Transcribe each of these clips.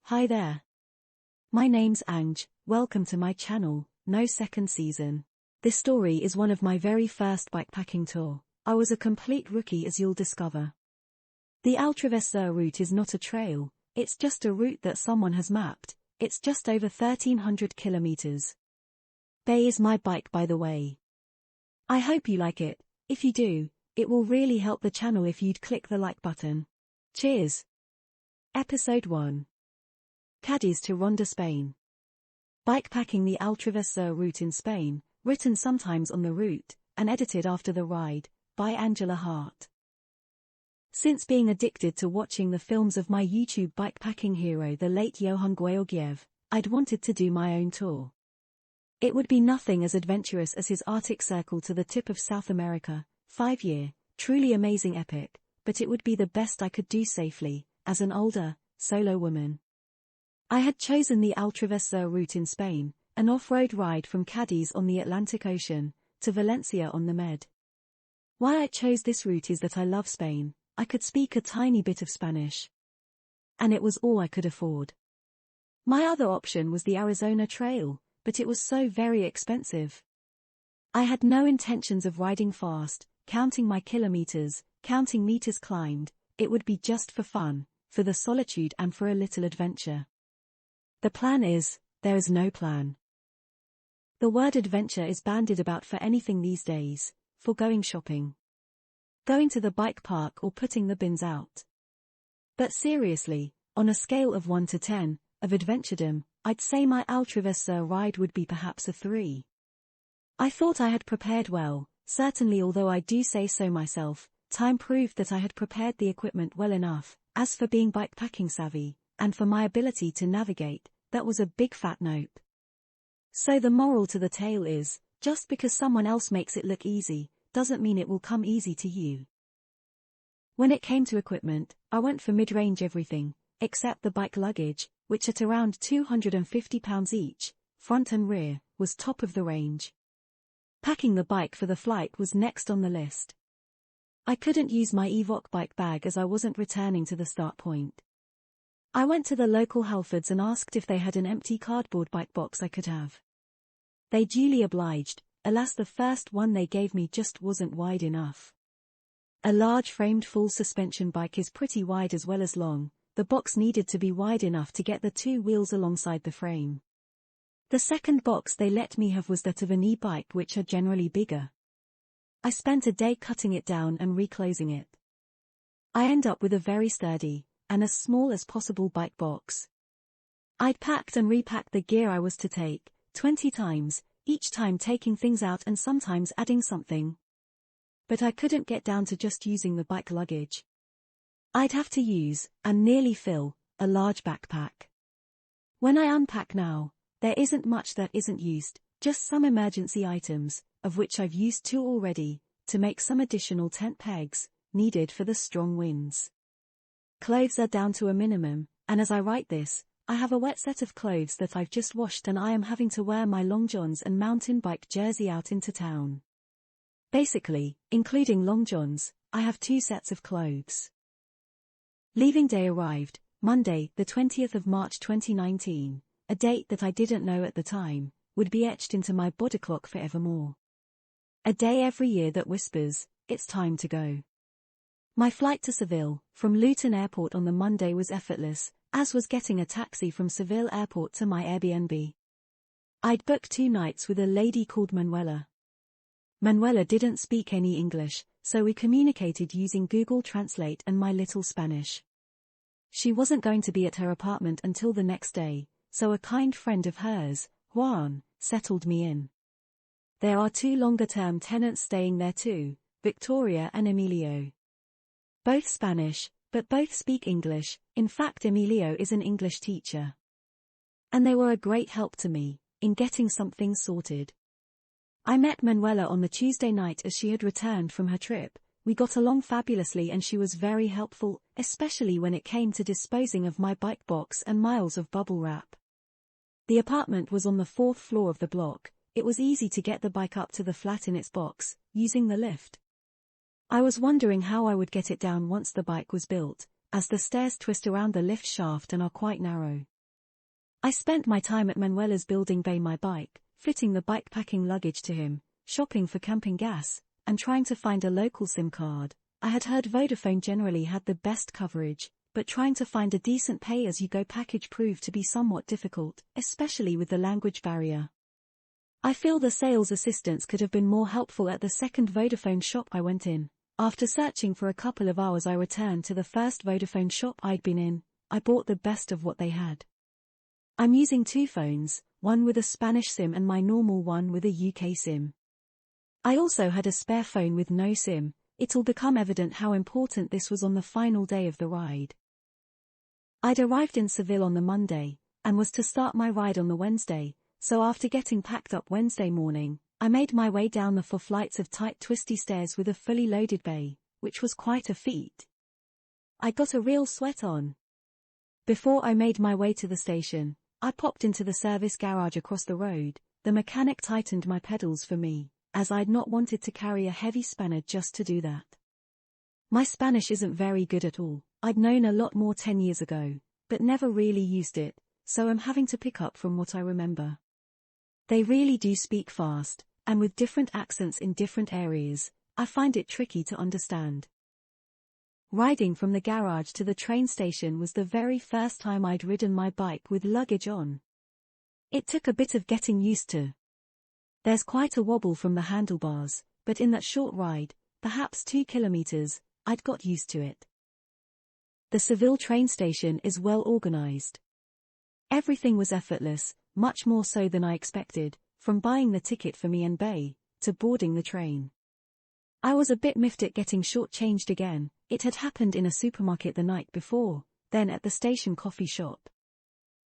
Hi there. My name's Ange, welcome to my channel, no second season. This story is one of my very first bikepacking tour. I was a complete rookie, as you'll discover. The Altravesur route is not a trail, it's just a route that someone has mapped. It's just over 1,300 kilometers. Bay is my bike, by the way. I hope you like it. If you do, it will really help the channel if you'd click the like button. Cheers. Episode 1. Cadiz to Ronda, Spain. Bikepacking the Altravesur route in Spain, written sometimes on the route, and edited after the ride, by Angela Hart. Since being addicted to watching the films of my YouTube bikepacking hero the late Johan Georgiev, I'd wanted to do my own tour. It would be nothing as adventurous as his Arctic Circle to the tip of South America, 5-year, truly amazing epic, but it would be the best I could do safely, as an older, solo woman. I had chosen the Altravesur route in Spain, an off-road ride from Cadiz on the Atlantic Ocean, to Valencia on the Med. Why I chose this route is that I love Spain. I could speak a tiny bit of Spanish. And it was all I could afford. My other option was the Arizona Trail, but it was so very expensive. I had no intentions of riding fast, counting my kilometers, counting meters climbed. It would be just for fun, for the solitude and for a little adventure. The plan is, there is no plan. The word adventure is bandied about for anything these days, for going shopping, going to the bike park, or putting the bins out. But seriously, on a scale of 1 to 10, of adventuredom, I'd say my Altravesur ride would be perhaps a 3. I thought I had prepared well, certainly, although I do say so myself. Time proved that I had prepared the equipment well enough. As for being bikepacking savvy, and for my ability to navigate, that was a big fat nope. So the moral to the tale is, just because someone else makes it look easy, doesn't mean it will come easy to you. When it came to equipment, I went for mid-range everything, except the bike luggage, which at around £250 each, front and rear, was top of the range. Packing the bike for the flight was next on the list. I couldn't use my EBIII bike bag as I wasn't returning to the start point. I went to the local Halfords and asked if they had an empty cardboard bike box I could have. They duly obliged. Alas, the first one they gave me just wasn't wide enough. A large framed full suspension bike is pretty wide as well as long. The box needed to be wide enough to get the 2 wheels alongside the frame. The second box they let me have was that of an e-bike, which are generally bigger. I spent a day cutting it down and reclosing it. I end up with a very sturdy, and as small as possible bike box. I'd packed and repacked the gear I was to take 20 times, each time taking things out and sometimes adding something. But I couldn't get down to just using the bike luggage. I'd have to use, and nearly fill, a large backpack. When I unpack now, there isn't much that isn't used, just some emergency items, of which I've used 2 already, to make some additional tent pegs, needed for the strong winds. Clothes are down to a minimum, and as I write this, I have a wet set of clothes that I've just washed, and I am having to wear my long johns and mountain bike jersey out into town. Basically, including long johns, I have 2 sets of clothes. Leaving day arrived, Monday, the 20th of March 2019, a date that I didn't know at the time, would be etched into my body clock forevermore. A day every year that whispers, it's time to go. My flight to Seville, from Luton Airport on the Monday, was effortless, as was getting a taxi from Seville Airport to my Airbnb. I'd booked 2 nights with a lady called Manuela. Manuela didn't speak any English, so we communicated using Google Translate and my little Spanish. She wasn't going to be at her apartment until the next day, so a kind friend of hers, Juan, settled me in. There are 2 longer-term tenants staying there too, Victoria and Emilio. Both Spanish, but both speak English. In fact, Emilio is an English teacher. And they were a great help to me, in getting something sorted. I met Manuela on the Tuesday night as she had returned from her trip. We got along fabulously and she was very helpful, especially when it came to disposing of my bike box and miles of bubble wrap. The apartment was on the 4th floor of the block. It was easy to get the bike up to the flat in its box, using the lift. I was wondering how I would get it down once the bike was built, as the stairs twist around the lift shaft and are quite narrow. I spent my time at Manuela's building bay my bike, fitting the bikepacking luggage to him, shopping for camping gas, and trying to find a local SIM card. I had heard Vodafone generally had the best coverage, but trying to find a decent pay-as-you-go package proved to be somewhat difficult, especially with the language barrier. I feel the sales assistants could have been more helpful at the second Vodafone shop I went in. After searching for a couple of hours I returned to the first Vodafone shop I'd been in. I bought the best of what they had. I'm using two phones, one with a Spanish SIM and my normal one with a UK SIM. I also had a spare phone with no SIM. It'll become evident how important this was on the final day of the ride. I'd arrived in Seville on the Monday, and was to start my ride on the Wednesday, so after getting packed up Wednesday morning, I made my way down the 4 flights of tight twisty stairs with a fully loaded bay, which was quite a feat. I got a real sweat on. Before I made my way to the station, I popped into the service garage across the road. The mechanic tightened my pedals for me, as I'd not wanted to carry a heavy spanner just to do that. My Spanish isn't very good at all. I'd known a lot more 10 years ago, but never really used it, so I'm having to pick up from what I remember. They really do speak fast, and with different accents in different areas, I find it tricky to understand. Riding from the garage to the train station was the very first time I'd ridden my bike with luggage on. It took a bit of getting used to. There's quite a wobble from the handlebars, but in that short ride, perhaps 2 kilometers, I'd got used to it. The Seville train station is well organized. Everything was effortless, much more so than I expected, from buying the ticket for me and Bay, to boarding the train. I was a bit miffed at getting short-changed again. It had happened in a supermarket the night before, then at the station coffee shop.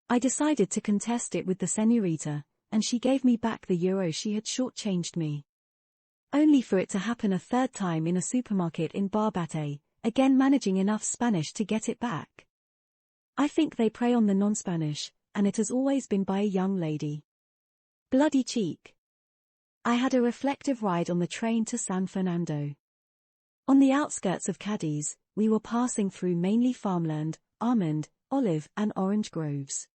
I decided to contest it with the señorita, and she gave me back the euro she had short-changed me. Only for it to happen a third time in a supermarket in Barbate, again managing enough Spanish to get it back. I think they prey on the non-Spanish, and it has always been by a young lady. Bloody cheek. I had a reflective ride on the train to San Fernando. On the outskirts of Cadiz, we were passing through mainly farmland, almond, olive and orange groves.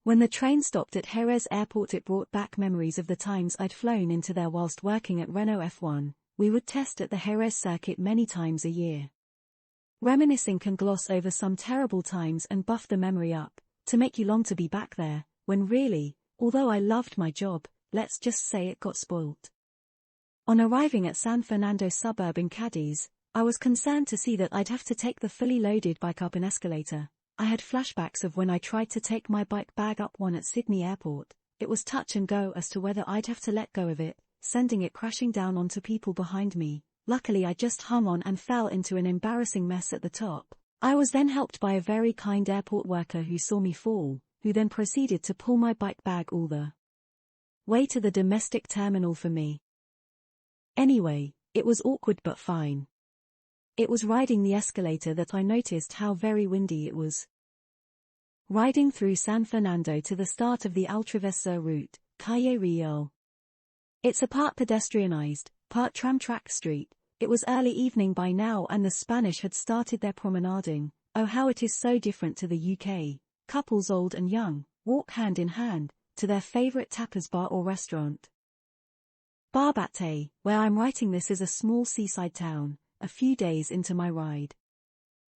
When the train stopped at Jerez Airport it brought back memories of the times I'd flown into there whilst working at Renault F1. We would test at the Jerez circuit many times a year. Reminiscing can gloss over some terrible times and buff the memory up, to make you long to be back there, when really, although I loved my job, let's just say it got spoilt. On arriving at San Fernando suburb in Cadiz, I was concerned to see that I'd have to take the fully loaded bike up an escalator. I had flashbacks of when I tried to take my bike bag up one at Sydney Airport. It was touch and go as to whether I'd have to let go of it, sending it crashing down onto people behind me. Luckily I just hung on and fell into an embarrassing mess at the top. I was then helped by a very kind airport worker who saw me fall, who then proceeded to pull my bike bag all the way to the domestic terminal for me. Anyway, it was awkward but fine. It was riding the escalator that I noticed how very windy it was. Riding through San Fernando to the start of the Altravesur route, Calle Real. It's a part pedestrianized, part tram-track street. It was early evening by now and the Spanish had started their promenading. Oh how it is so different to the UK. Couples old and young, walk hand in hand, to their favorite tapas bar or restaurant. Barbate, where I'm writing this, is a small seaside town, a few days into my ride.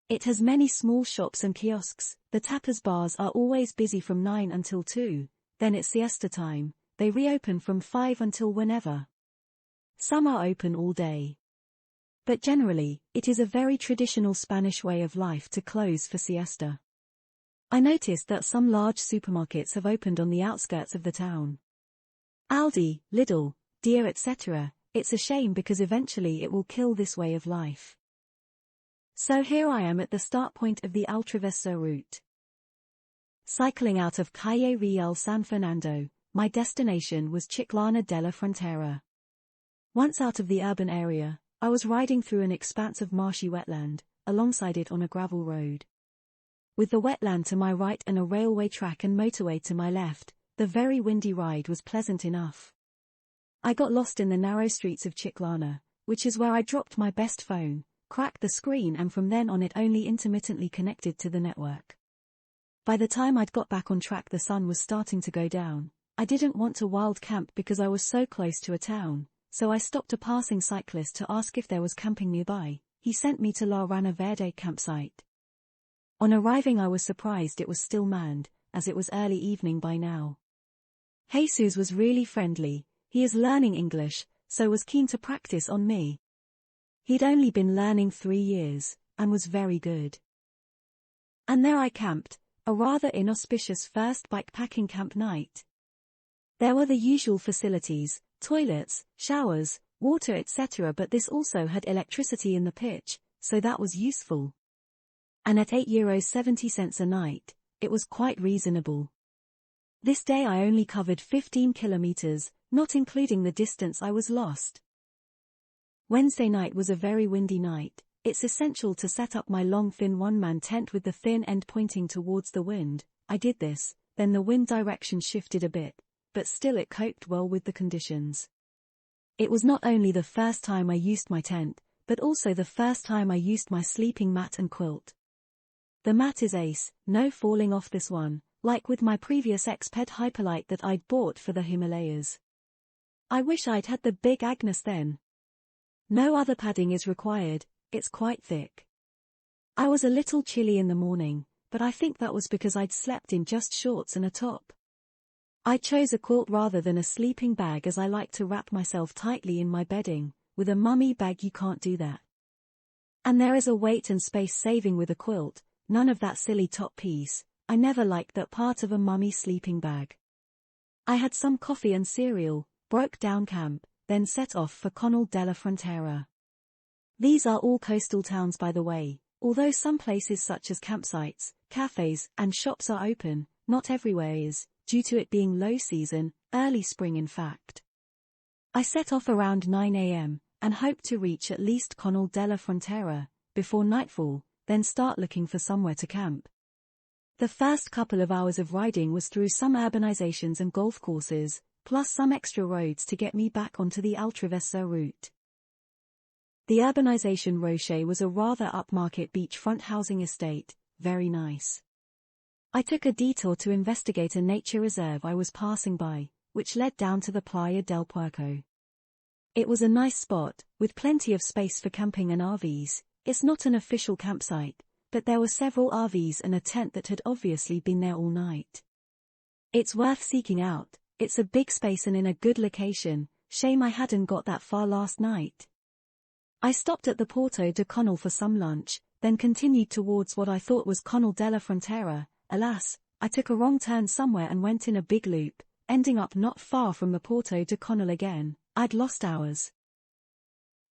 It has many small shops and kiosks. The tapas bars are always busy from 9 until 2, then it's siesta time. They reopen from 5 until whenever. Some are open all day. But generally, it is a very traditional Spanish way of life to close for siesta. I noticed that some large supermarkets have opened on the outskirts of the town. Aldi, Lidl, Deer etc. It's a shame because eventually it will kill this way of life. So here I am at the start point of the Altravesur route. Cycling out of Calle Real San Fernando, my destination was Chiclana de la Frontera. Once out of the urban area, I was riding through an expanse of marshy wetland, alongside it on a gravel road. With the wetland to my right and a railway track and motorway to my left, the very windy ride was pleasant enough. I got lost in the narrow streets of Chiclana, which is where I dropped my best phone, cracked the screen and from then on it only intermittently connected to the network. By the time I'd got back on track the sun was starting to go down. I didn't want to wild camp because I was so close to a town, so I stopped a passing cyclist to ask if there was camping nearby. He sent me to La Rana Verde campsite. On arriving I was surprised it was still manned, as it was early evening by now. Jesus was really friendly. He is learning English, so was keen to practice on me. He'd only been learning 3 years, and was very good. And there I camped, a rather inauspicious first bikepacking camp night. There were the usual facilities, toilets, showers, water etc., but this also had electricity in the pitch, so that was useful. And at €8.70 a night, it was quite reasonable. This day I only covered 15 kilometers, not including the distance I was lost. Wednesday night was a very windy night. It's essential to set up my long thin one-man tent with the thin end pointing towards the wind. I did this, then the wind direction shifted a bit, but still it coped well with the conditions. It was not only the first time I used my tent, but also the first time I used my sleeping mat and quilt. The mat is ace, no falling off this one, like with my previous Exped Hyperlite that I'd bought for the Himalayas. I wish I'd had the big Agnes then. No other padding is required, it's quite thick. I was a little chilly in the morning, but I think that was because I'd slept in just shorts and a top. I chose a quilt rather than a sleeping bag as I like to wrap myself tightly in my bedding. With a mummy bag you can't do that. And there is a weight and space saving with a quilt, none of that silly top piece. I never liked that part of a mummy sleeping bag. I had some coffee and cereal, broke down camp, then set off for Conil de la Frontera. These are all coastal towns by the way, although some places such as campsites, cafes, and shops are open, not everywhere is, due to it being low season, early spring in fact. I set off around 9 a.m., and hoped to reach at least Conil de la Frontera, before nightfall, then start looking for somewhere to camp. The first couple of hours of riding was through some urbanizations and golf courses, plus some extra roads to get me back onto the Altravesur route. The urbanization Rocher was a rather upmarket beachfront housing estate, very nice. I took a detour to investigate a nature reserve I was passing by, which led down to the Playa del Puerco. It was a nice spot, with plenty of space for camping and RVs. It's not an official campsite, but there were several RVs and a tent that had obviously been there all night. It's worth seeking out, it's a big space and in a good location, shame I hadn't got that far last night. I stopped at the Puerto de Conil for some lunch, then continued towards what I thought was Conil de la Frontera. Alas, I took a wrong turn somewhere and went in a big loop, ending up not far from the Puerto de Conil again. I'd lost hours.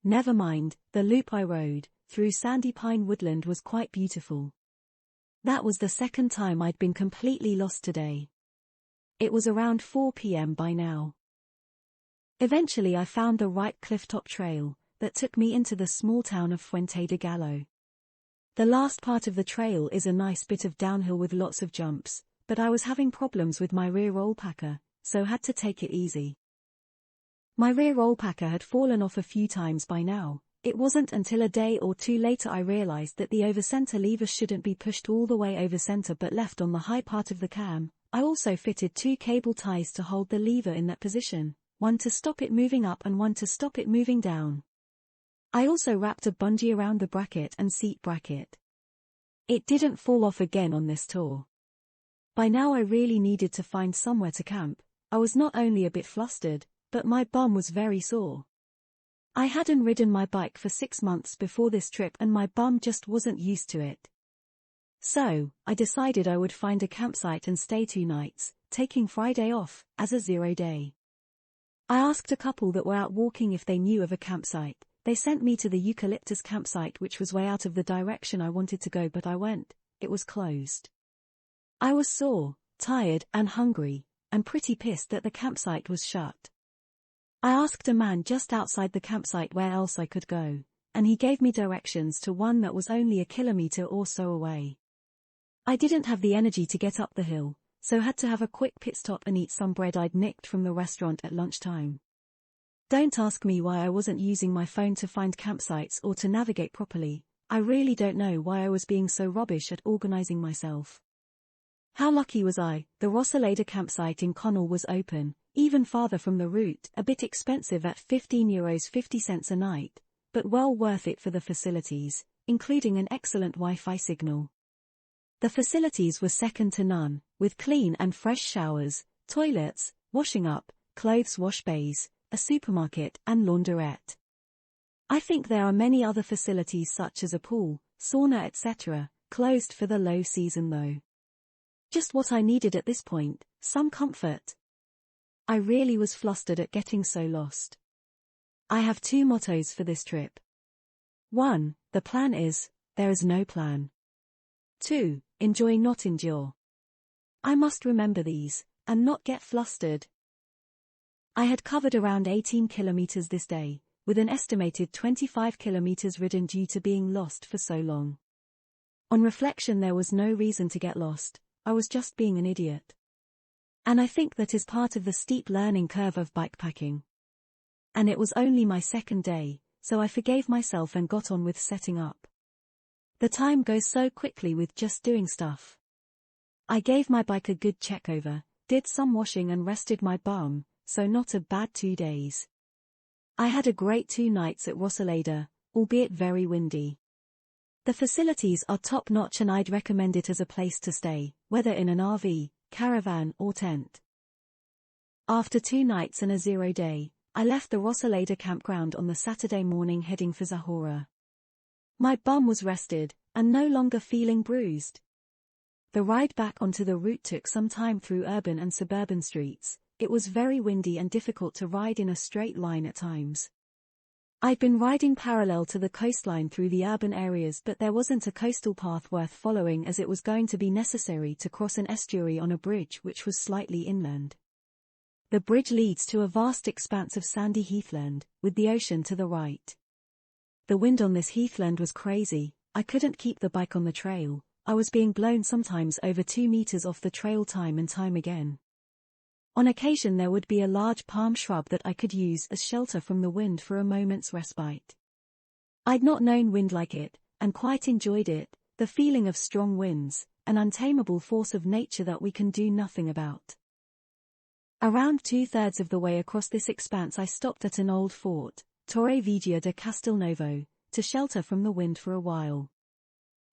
Never mind, the loop I rode, through sandy pine woodland was quite beautiful. That was the second time I'd been completely lost today. It was around 4 p.m. by now. Eventually I found the right clifftop trail, that took me into the small town of Fuente de Gallo. The last part of the trail is a nice bit of downhill with lots of jumps, but I was having problems with my rear roll packer, so had to take it easy. My rear roll packer had fallen off a few times by now. It wasn't until a day or two later I realized that the over-center lever shouldn't be pushed all the way over center but left on the high part of the cam. I also fitted 2 cable ties to hold the lever in that position, one to stop it moving up and one to stop it moving down. I also wrapped a bungee around the bracket and seat bracket. It didn't fall off again on this tour. By now I really needed to find somewhere to camp. I was not only a bit flustered, but my bum was very sore. I hadn't ridden my bike for 6 months before this trip and my bum just wasn't used to it. So, I decided I would find a campsite and stay 2 nights, taking Friday off, as a 0 day. I asked a couple that were out walking if they knew of a campsite. They sent me to the Eucalyptus campsite which was way out of the direction I wanted to go but I went, it was closed. I was sore, tired and hungry, and pretty pissed that the campsite was shut. I asked a man just outside the campsite where else I could go, and he gave me directions to one that was only a kilometer or so away. I didn't have the energy to get up the hill, so had to have a quick pit stop and eat some bread I'd nicked from the restaurant at lunchtime. Don't ask me why I wasn't using my phone to find campsites or to navigate properly. I really don't know why I was being so rubbish at organizing myself. How lucky was I? The Rosaleda campsite in Conil was open, even farther from the route, a bit expensive at €15.50 a night, but well worth it for the facilities, including an excellent Wi-Fi signal. The facilities were second to none, with clean and fresh showers, toilets, washing up, clothes wash bays, a supermarket and laundrette. I think there are many other facilities such as a pool, sauna etc., closed for the low season though. Just what I needed at this point, some comfort. I really was flustered at getting so lost. I have two mottos for this trip. 1. The plan is, there is no plan. 2. Enjoy not endure. I must remember these, and not get flustered. I had covered around 18 kilometers this day, with an estimated 25 kilometers ridden due to being lost for so long. On reflection, there was no reason to get lost, I was just being an idiot. And I think that is part of the steep learning curve of bikepacking. And it was only my second day, so I forgave myself and got on with setting up. The time goes so quickly with just doing stuff. I gave my bike a good check over, did some washing and rested my bum, so not a bad 2 days. I had a great 2 nights at Rosaleda, albeit very windy. The facilities are top-notch and I'd recommend it as a place to stay, whether in an RV, caravan or tent. After 2 nights and a 0 day, I left the Rosaleda campground on the Saturday morning heading for Zahora. My bum was rested, and no longer feeling bruised. The ride back onto the route took some time through urban and suburban streets. It was very windy and difficult to ride in a straight line at times. I'd been riding parallel to the coastline through the urban areas, but there wasn't a coastal path worth following as it was going to be necessary to cross an estuary on a bridge which was slightly inland. The bridge leads to a vast expanse of sandy heathland, with the ocean to the right. The wind on this heathland was crazy. I couldn't keep the bike on the trail. I was being blown sometimes over 2 meters off the trail time and time again. On occasion there would be a large palm shrub that I could use as shelter from the wind for a moment's respite. I'd not known wind like it, and quite enjoyed it, the feeling of strong winds, an untamable force of nature that we can do nothing about. Around 2/3 of the way across this expanse I stopped at an old fort, Torrevieja de Castelnovo, to shelter from the wind for a while.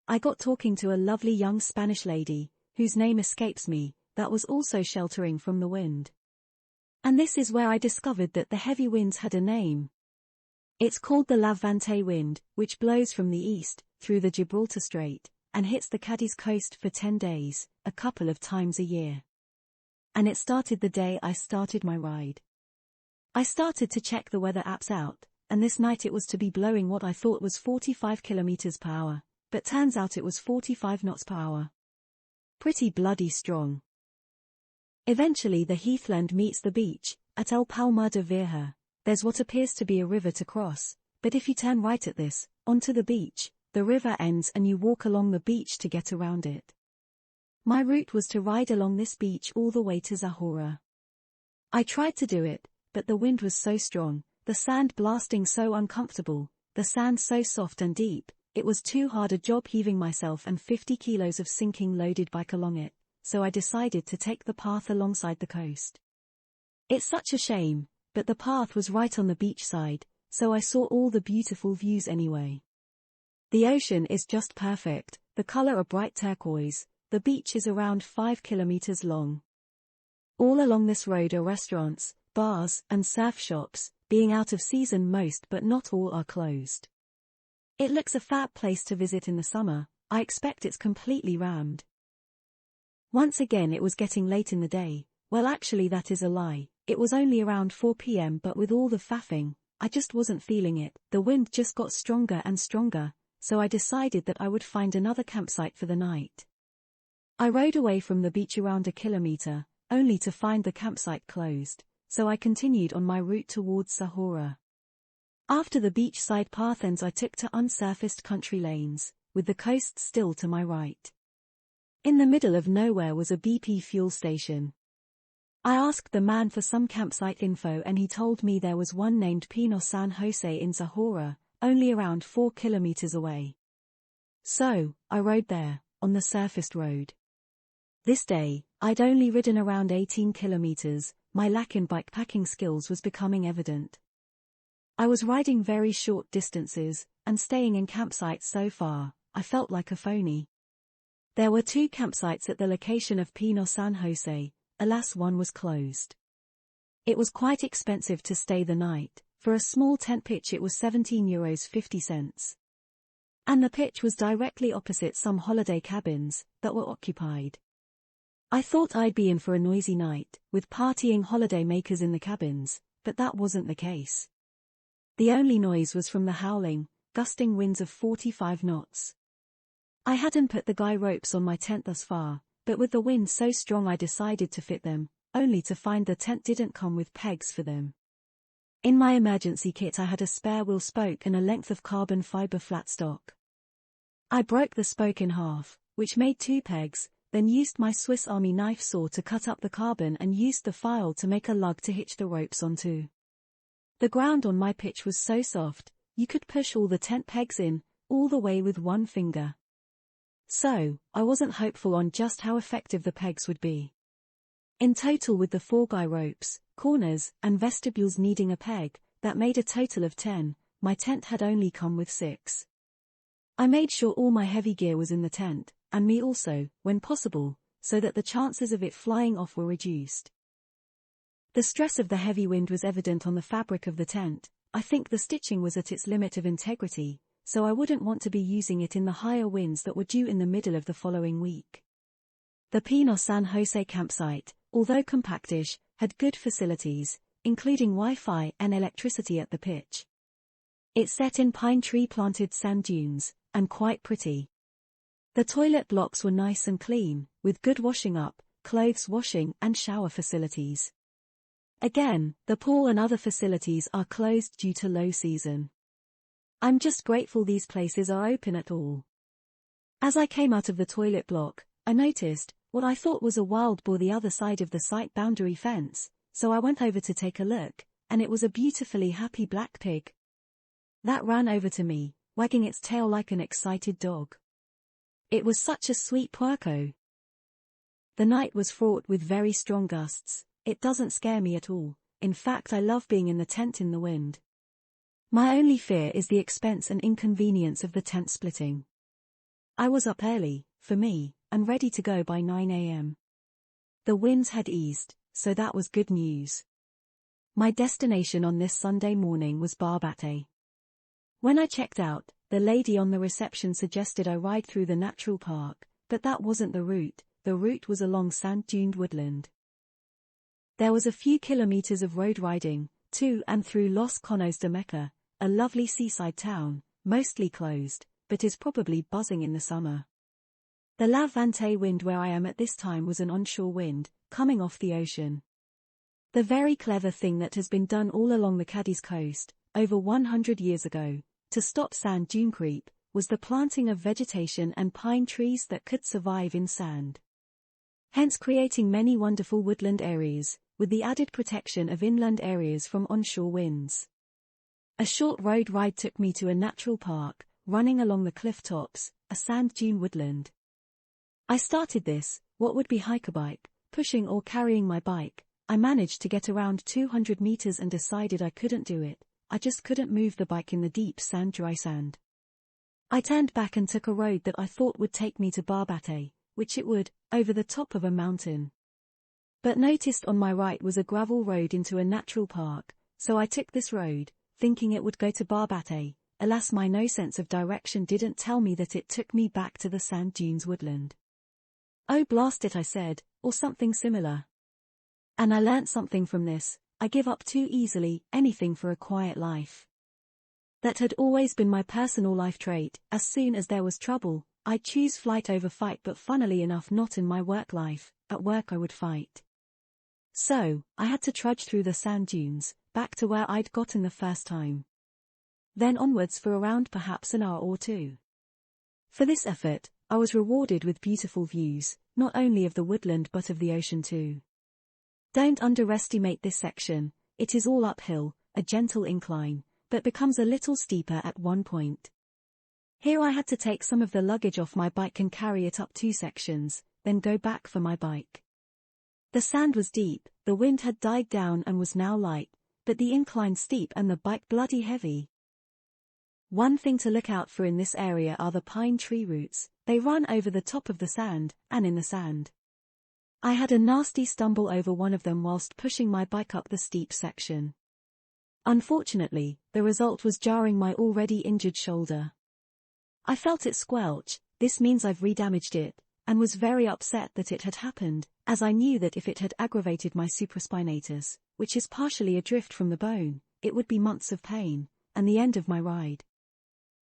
I got talking to a lovely young Spanish lady, whose name escapes me, that was also sheltering from the wind. And this is where I discovered that the heavy winds had a name. It's called the Levante wind, which blows from the east, through the Gibraltar Strait, and hits the Cadiz coast for 10 days, a couple of times a year. And it started the day I started my ride. I started to check the weather apps out, and this night it was to be blowing what I thought was 45 kilometers per hour, but turns out it was 45 knots per hour. Pretty bloody strong. Eventually the heathland meets the beach. At El Palmar de Vieja, there's what appears to be a river to cross, but if you turn right at this, onto the beach, the river ends and you walk along the beach to get around it. My route was to ride along this beach all the way to Zahora. I tried to do it, but the wind was so strong, the sand blasting so uncomfortable, the sand so soft and deep, it was too hard a job heaving myself and 50 kilos of sinking loaded bike along it, so I decided to take the path alongside the coast. It's such a shame, but the path was right on the beach side, so I saw all the beautiful views anyway. The ocean is just perfect, the color a bright turquoise, the beach is around 5 kilometers long. All along this road are restaurants, bars, and surf shops, being out of season most but not all are closed. It looks a fab place to visit in the summer. I expect it's completely rammed. Once again it was getting late in the day. Well, actually that is a lie. It was only around 4 p.m. but with all the faffing, I just wasn't feeling it. The wind just got stronger and stronger, so I decided that I would find another campsite for the night. I rode away from the beach around 1 kilometer, only to find the campsite closed, so I continued on my route towards Zahora. After the beachside path ends I took to unsurfaced country lanes, with the coast still to my right. In the middle of nowhere was a BP fuel station. I asked the man for some campsite info and he told me there was one named Pino San Jose in Zahora, only around 4 kilometers away. So, I rode there, on the surfaced road. This day, I'd only ridden around 18 kilometers, my lack in bikepacking skills was becoming evident. I was riding very short distances, and staying in campsites so far, I felt like a phony. There were 2 campsites at the location of Pino San Jose, alas one was closed. It was quite expensive to stay the night, for a small tent pitch it was €17.50. And the pitch was directly opposite some holiday cabins, that were occupied. I thought I'd be in for a noisy night, with partying holiday makers in the cabins, but that wasn't the case. The only noise was from the howling, gusting winds of 45 knots. I hadn't put the guy ropes on my tent thus far, but with the wind so strong I decided to fit them, only to find the tent didn't come with pegs for them. In my emergency kit I had a spare wheel spoke and a length of carbon fiber flat stock. I broke the spoke in half, which made 2 pegs, then used my Swiss Army knife saw to cut up the carbon and used the file to make a lug to hitch the ropes onto. The ground on my pitch was so soft, you could push all the tent pegs in, all the way with one finger. So, I wasn't hopeful on just how effective the pegs would be. In total with the 4 guy ropes, corners, and vestibules needing a peg, that made a total of 10, my tent had only come with 6. I made sure all my heavy gear was in the tent, and me also, when possible, so that the chances of it flying off were reduced. The stress of the heavy wind was evident on the fabric of the tent. I think the stitching was at its limit of integrity, so I wouldn't want to be using it in the higher winds that were due in the middle of the following week. The Pino San Jose campsite, although compactish, had good facilities, including Wi-Fi and electricity at the pitch. It's set in pine tree planted sand dunes, and quite pretty. The toilet blocks were nice and clean, with good washing up, clothes washing and shower facilities. Again, the pool and other facilities are closed due to low season. I'm just grateful these places are open at all. As I came out of the toilet block, I noticed what I thought was a wild boar the other side of the site boundary fence, so I went over to take a look, and it was a beautifully happy black pig. That ran over to me, wagging its tail like an excited dog. It was such a sweet puerco. The night was fraught with very strong gusts. It doesn't scare me at all, in fact I love being in the tent in the wind. My only fear is the expense and inconvenience of the tent splitting. I was up early, for me, and ready to go by 9 a.m. The winds had eased, so that was good news. My destination on this Sunday morning was Barbate. When I checked out, the lady on the reception suggested I ride through the natural park, but that wasn't the route was along sand-duned woodland. There was a few kilometers of road riding, to and through Los Conos de Meca, a lovely seaside town, mostly closed, but is probably buzzing in the summer. The Levante wind where I am at this time was an onshore wind, coming off the ocean. The very clever thing that has been done all along the Cadiz coast, over 100 years ago, to stop sand dune creep, was the planting of vegetation and pine trees that could survive in sand. Hence creating many wonderful woodland areas, with the added protection of inland areas from onshore winds. A short road ride took me to a natural park, running along the cliff tops, a sand dune woodland. I started this, what would be hike-a-bike, pushing or carrying my bike. I managed to get around 200 meters and decided I couldn't do it. I just couldn't move the bike in the deep dry sand. I turned back and took a road that I thought would take me to Barbate, which it would, over the top of a mountain. But noticed on my right was a gravel road into a natural park, so I took this road, thinking it would go to Barbate. Alas, my no sense of direction didn't tell me that it took me back to the sand dunes woodland. Oh blast it, I said, or something similar. And I learnt something from this. I give up too easily, anything for a quiet life. That had always been my personal life trait. As soon as there was trouble, I'd choose flight over fight, but funnily enough not in my work life. At work I would fight. So, I had to trudge through the sand dunes, back to where I'd gotten the first time. Then onwards for around perhaps an hour or two. For this effort, I was rewarded with beautiful views, not only of the woodland but of the ocean too. Don't underestimate this section. It is all uphill, a gentle incline, but becomes a little steeper at one point. Here I had to take some of the luggage off my bike and carry it up 2 sections, then go back for my bike. The sand was deep, the wind had died down and was now light, but the incline steep and the bike bloody heavy. One thing to look out for in this area are the pine tree roots. They run over the top of the sand, and in the sand. I had a nasty stumble over one of them whilst pushing my bike up the steep section. Unfortunately, the result was jarring my already injured shoulder. I felt it squelch, this means I've redamaged it, and was very upset that it had happened, as I knew that if it had aggravated my supraspinatus, which is partially adrift from the bone, it would be months of pain, and the end of my ride.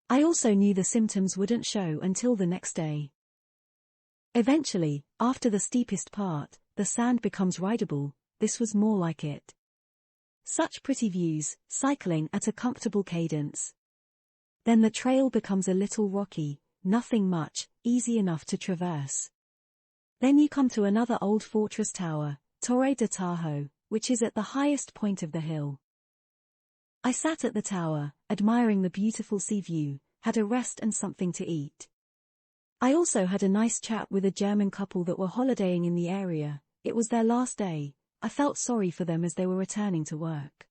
I also knew the symptoms wouldn't show until the next day. Eventually, after the steepest part, the sand becomes rideable. This was more like it. Such pretty views, cycling at a comfortable cadence. Then the trail becomes a little rocky, nothing much, easy enough to traverse. Then you come to another old fortress tower, Torre de Tajo, which is at the highest point of the hill. I sat at the tower, admiring the beautiful sea view, had a rest and something to eat. I also had a nice chat with a German couple that were holidaying in the area. It was their last day. I felt sorry for them as they were returning to work.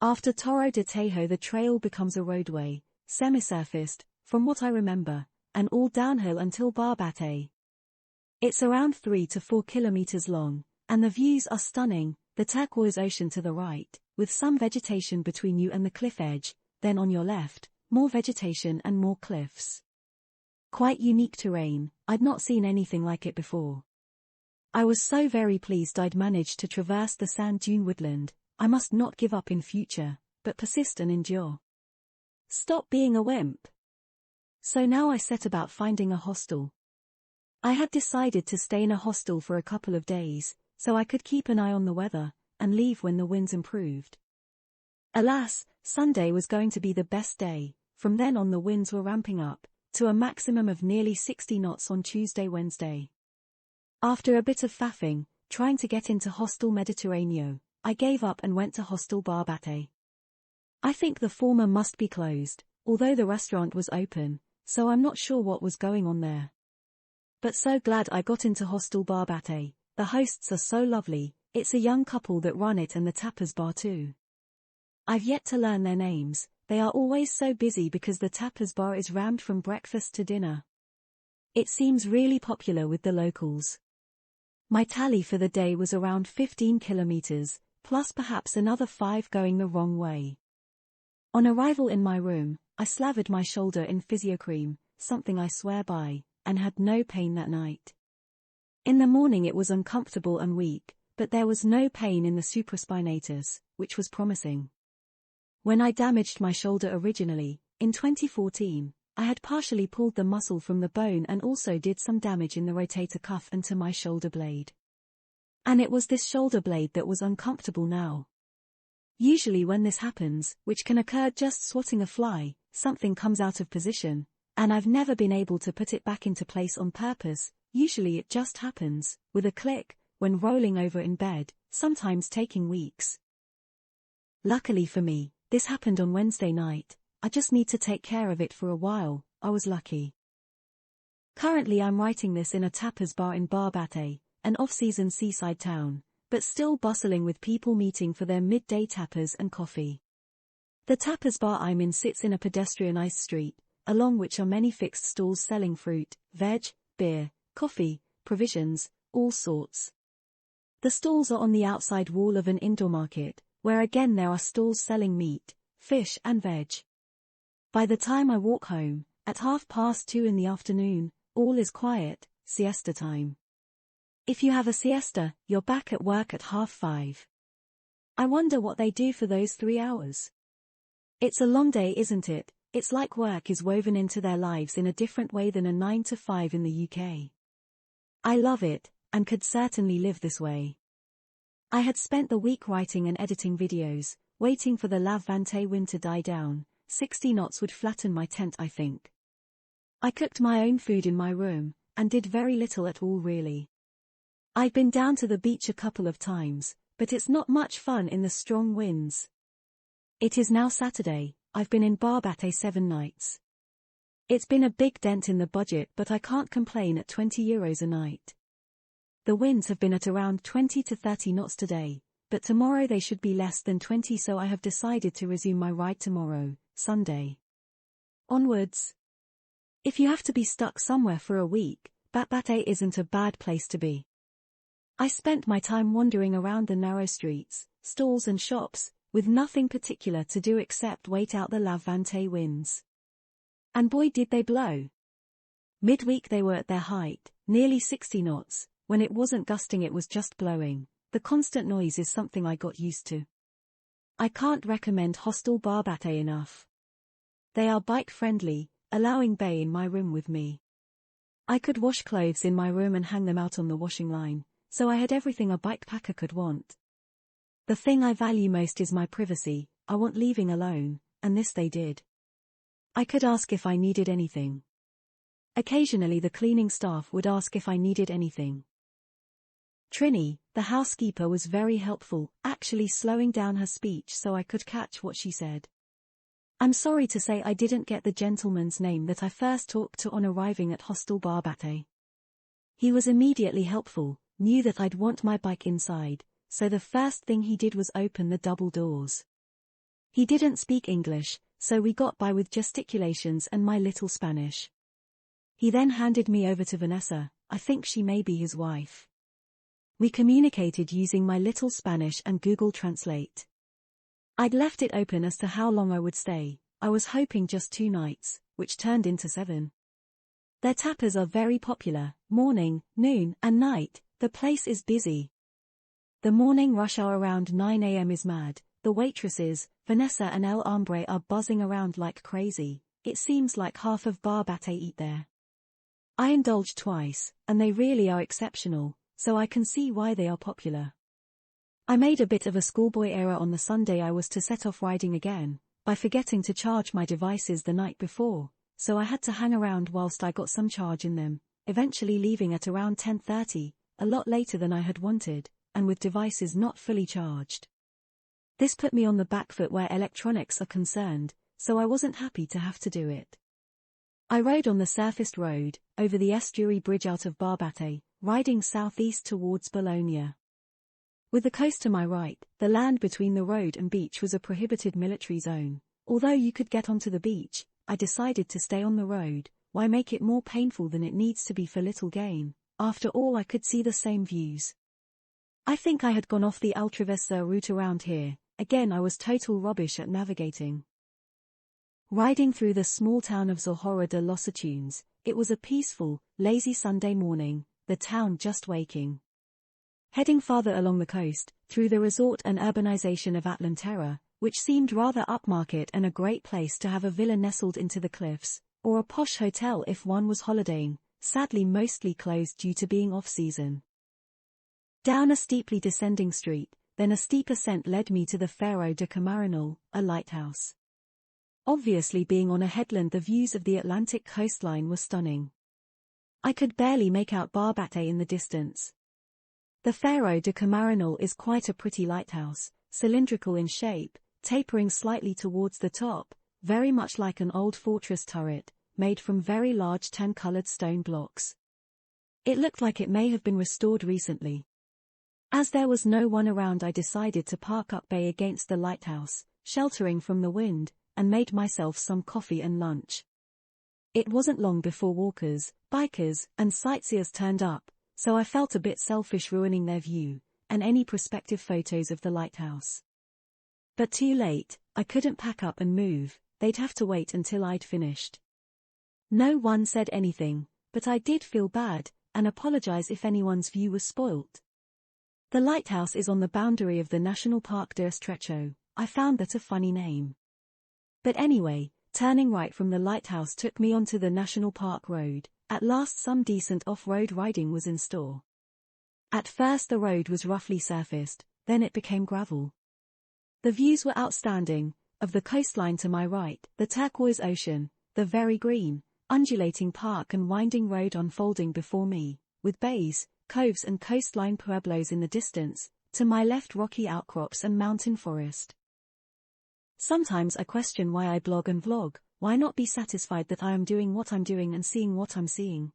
After Torre de Tajo the trail becomes a roadway, semi-surfaced, from what I remember, and all downhill until Barbate. It's around 3 to 4 kilometers long, and the views are stunning, the turquoise ocean to the right, with some vegetation between you and the cliff edge, then on your left, more vegetation and more cliffs. Quite unique terrain, I'd not seen anything like it before. I was so very pleased I'd managed to traverse the sand dune woodland. I must not give up in future, but persist and endure. Stop being a wimp. So now I set about finding a hostel. I had decided to stay in a hostel for a couple of days, so I could keep an eye on the weather, and leave when the winds improved. Alas, Sunday was going to be the best day. From then on the winds were ramping up, to a maximum of nearly 60 knots on Wednesday. After a bit of faffing, trying to get into Hostel Mediterraneo, I gave up and went to Hostel Barbate. I think the former must be closed, although the restaurant was open, so I'm not sure what was going on there. But so glad I got into Hostel Barbate. The hosts are so lovely. It's a young couple that run it and the tapas bar too. I've yet to learn their names. They are always so busy because the tapas bar is rammed from breakfast to dinner. It seems really popular with the locals. My tally for the day was around 15 kilometers, plus perhaps another 5 going the wrong way. On arrival in my room, I slathered my shoulder in physiocream, something I swear by, and had no pain that night. In the morning it was uncomfortable and weak, but there was no pain in the supraspinatus, which was promising. When I damaged my shoulder originally, in 2014, I had partially pulled the muscle from the bone and also did some damage in the rotator cuff and to my shoulder blade. And it was this shoulder blade that was uncomfortable now. Usually when this happens, which can occur just swatting a fly, something comes out of position, and I've never been able to put it back into place on purpose. Usually it just happens, with a click, when rolling over in bed, sometimes taking weeks. Luckily for me, this happened on Wednesday night. I just need to take care of it for a while. I was lucky. Currently I'm writing this in a tapas bar in Barbate, an off-season seaside town, but still bustling with people meeting for their midday tapas and coffee. The tapas bar I'm in sits in a pedestrianised street, along which are many fixed stalls selling fruit, veg, beer, coffee, provisions, all sorts. The stalls are on the outside wall of an indoor market, where again there are stalls selling meat, fish and veg. By the time I walk home, at 2:30 in the afternoon, all is quiet, siesta time. If you have a siesta, you're back at work at 5:30. I wonder what they do for those 3 hours. It's a long day, isn't it? It's like work is woven into their lives in a different way than a 9 to 5 in the UK. I love it, and could certainly live this way. I had spent the week writing and editing videos, waiting for the Levante wind to die down. 60 knots would flatten my tent, I think. I cooked my own food in my room, and did very little at all really. I'd been down to the beach a couple of times, but it's not much fun in the strong winds. It is now Saturday. I've been in Barbate 7 nights. It's been a big dent in the budget, but I can't complain at €20 a night. The winds have been at around 20 to 30 knots today, but tomorrow they should be less than 20, so I have decided to resume my ride tomorrow, Sunday. Onwards. If you have to be stuck somewhere for a week, Barbate isn't a bad place to be. I spent my time wandering around the narrow streets, stalls and shops, with nothing particular to do except wait out the Levante winds. And boy did they blow. Midweek they were at their height, nearly 60 knots, when it wasn't gusting, it was just blowing. The constant noise is something I got used to. I can't recommend Hostel-Barbate enough. They are bike-friendly, allowing Bay in my room with me. I could wash clothes in my room and hang them out on the washing line, so I had everything a bikepacker could want. The thing I value most is my privacy. I want leaving alone, and this they did. I could ask if I needed anything. Occasionally the cleaning staff would ask if I needed anything. Trini, the housekeeper, was very helpful, actually slowing down her speech so I could catch what she said. I'm sorry to say I didn't get the gentleman's name that I first talked to on arriving at Hostel-Barbate. He was immediately helpful, knew that I'd want my bike inside, so the first thing he did was open the double doors. He didn't speak English, so we got by with gesticulations and my little Spanish. He then handed me over to Vanessa, I think she may be his wife. We communicated using my little Spanish and Google Translate. I'd left it open as to how long I would stay. I was hoping just 2 nights, which turned into 7. Their tapas are very popular, morning, noon, and night. The place is busy. The morning rush hour around 9 a.m. is mad. The waitresses, Vanessa and El Hombre, are buzzing around like crazy. It seems like half of Barbate eat there. I indulged twice, and they really are exceptional, so I can see why they are popular. I made a bit of a schoolboy error on the Sunday I was to set off riding again, by forgetting to charge my devices the night before, so I had to hang around whilst I got some charge in them, eventually leaving at around 10:30, a lot later than I had wanted, and with devices not fully charged. This put me on the back foot where electronics are concerned, so I wasn't happy to have to do it. I rode on the surfaced road, over the estuary bridge out of Barbate, riding southeast towards Bologna. With the coast to my right, the land between the road and beach was a prohibited military zone. Although you could get onto the beach, I decided to stay on the road. Why make it more painful than it needs to be for little gain? After all, I could see the same views. I think I had gone off the Altravesur route around here. Again, I was total rubbish at navigating. Riding through the small town of Zahora de los Atunes, it was a peaceful, lazy Sunday morning, the town just waking. Heading farther along the coast, through the resort and urbanization of Frontera, which seemed rather upmarket and a great place to have a villa nestled into the cliffs, or a posh hotel if one was holidaying, sadly mostly closed due to being off-season. Down a steeply descending street, then a steep ascent led me to the Faro de Camaranal, a lighthouse. Obviously, being on a headland, the views of the Atlantic coastline were stunning. I could barely make out Barbate in the distance. The Faro de Camaranal is quite a pretty lighthouse, cylindrical in shape, tapering slightly towards the top, very much like an old fortress turret, made from very large tan-colored stone blocks. It looked like it may have been restored recently. As there was no one around, I decided to park up bay against the lighthouse, sheltering from the wind, and made myself some coffee and lunch. It wasn't long before walkers, bikers, and sightseers turned up, so I felt a bit selfish ruining their view, and any prospective photos of the lighthouse. But too late, I couldn't pack up and move, they'd have to wait until I'd finished. No one said anything, but I did feel bad, and apologize if anyone's view was spoilt. The lighthouse is on the boundary of the National Park de Estrecho. I found that a funny name. But anyway, turning right from the lighthouse took me onto the National Park Road. At last some decent off-road riding was in store. At first the road was roughly surfaced, then it became gravel. The views were outstanding, of the coastline to my right, the turquoise ocean, the very green, undulating park and winding road unfolding before me, with bays, coves and coastline pueblos in the distance, to my left rocky outcrops and mountain forest. Sometimes I question why I blog and vlog, why not be satisfied that I am doing what I'm doing and seeing what I'm seeing?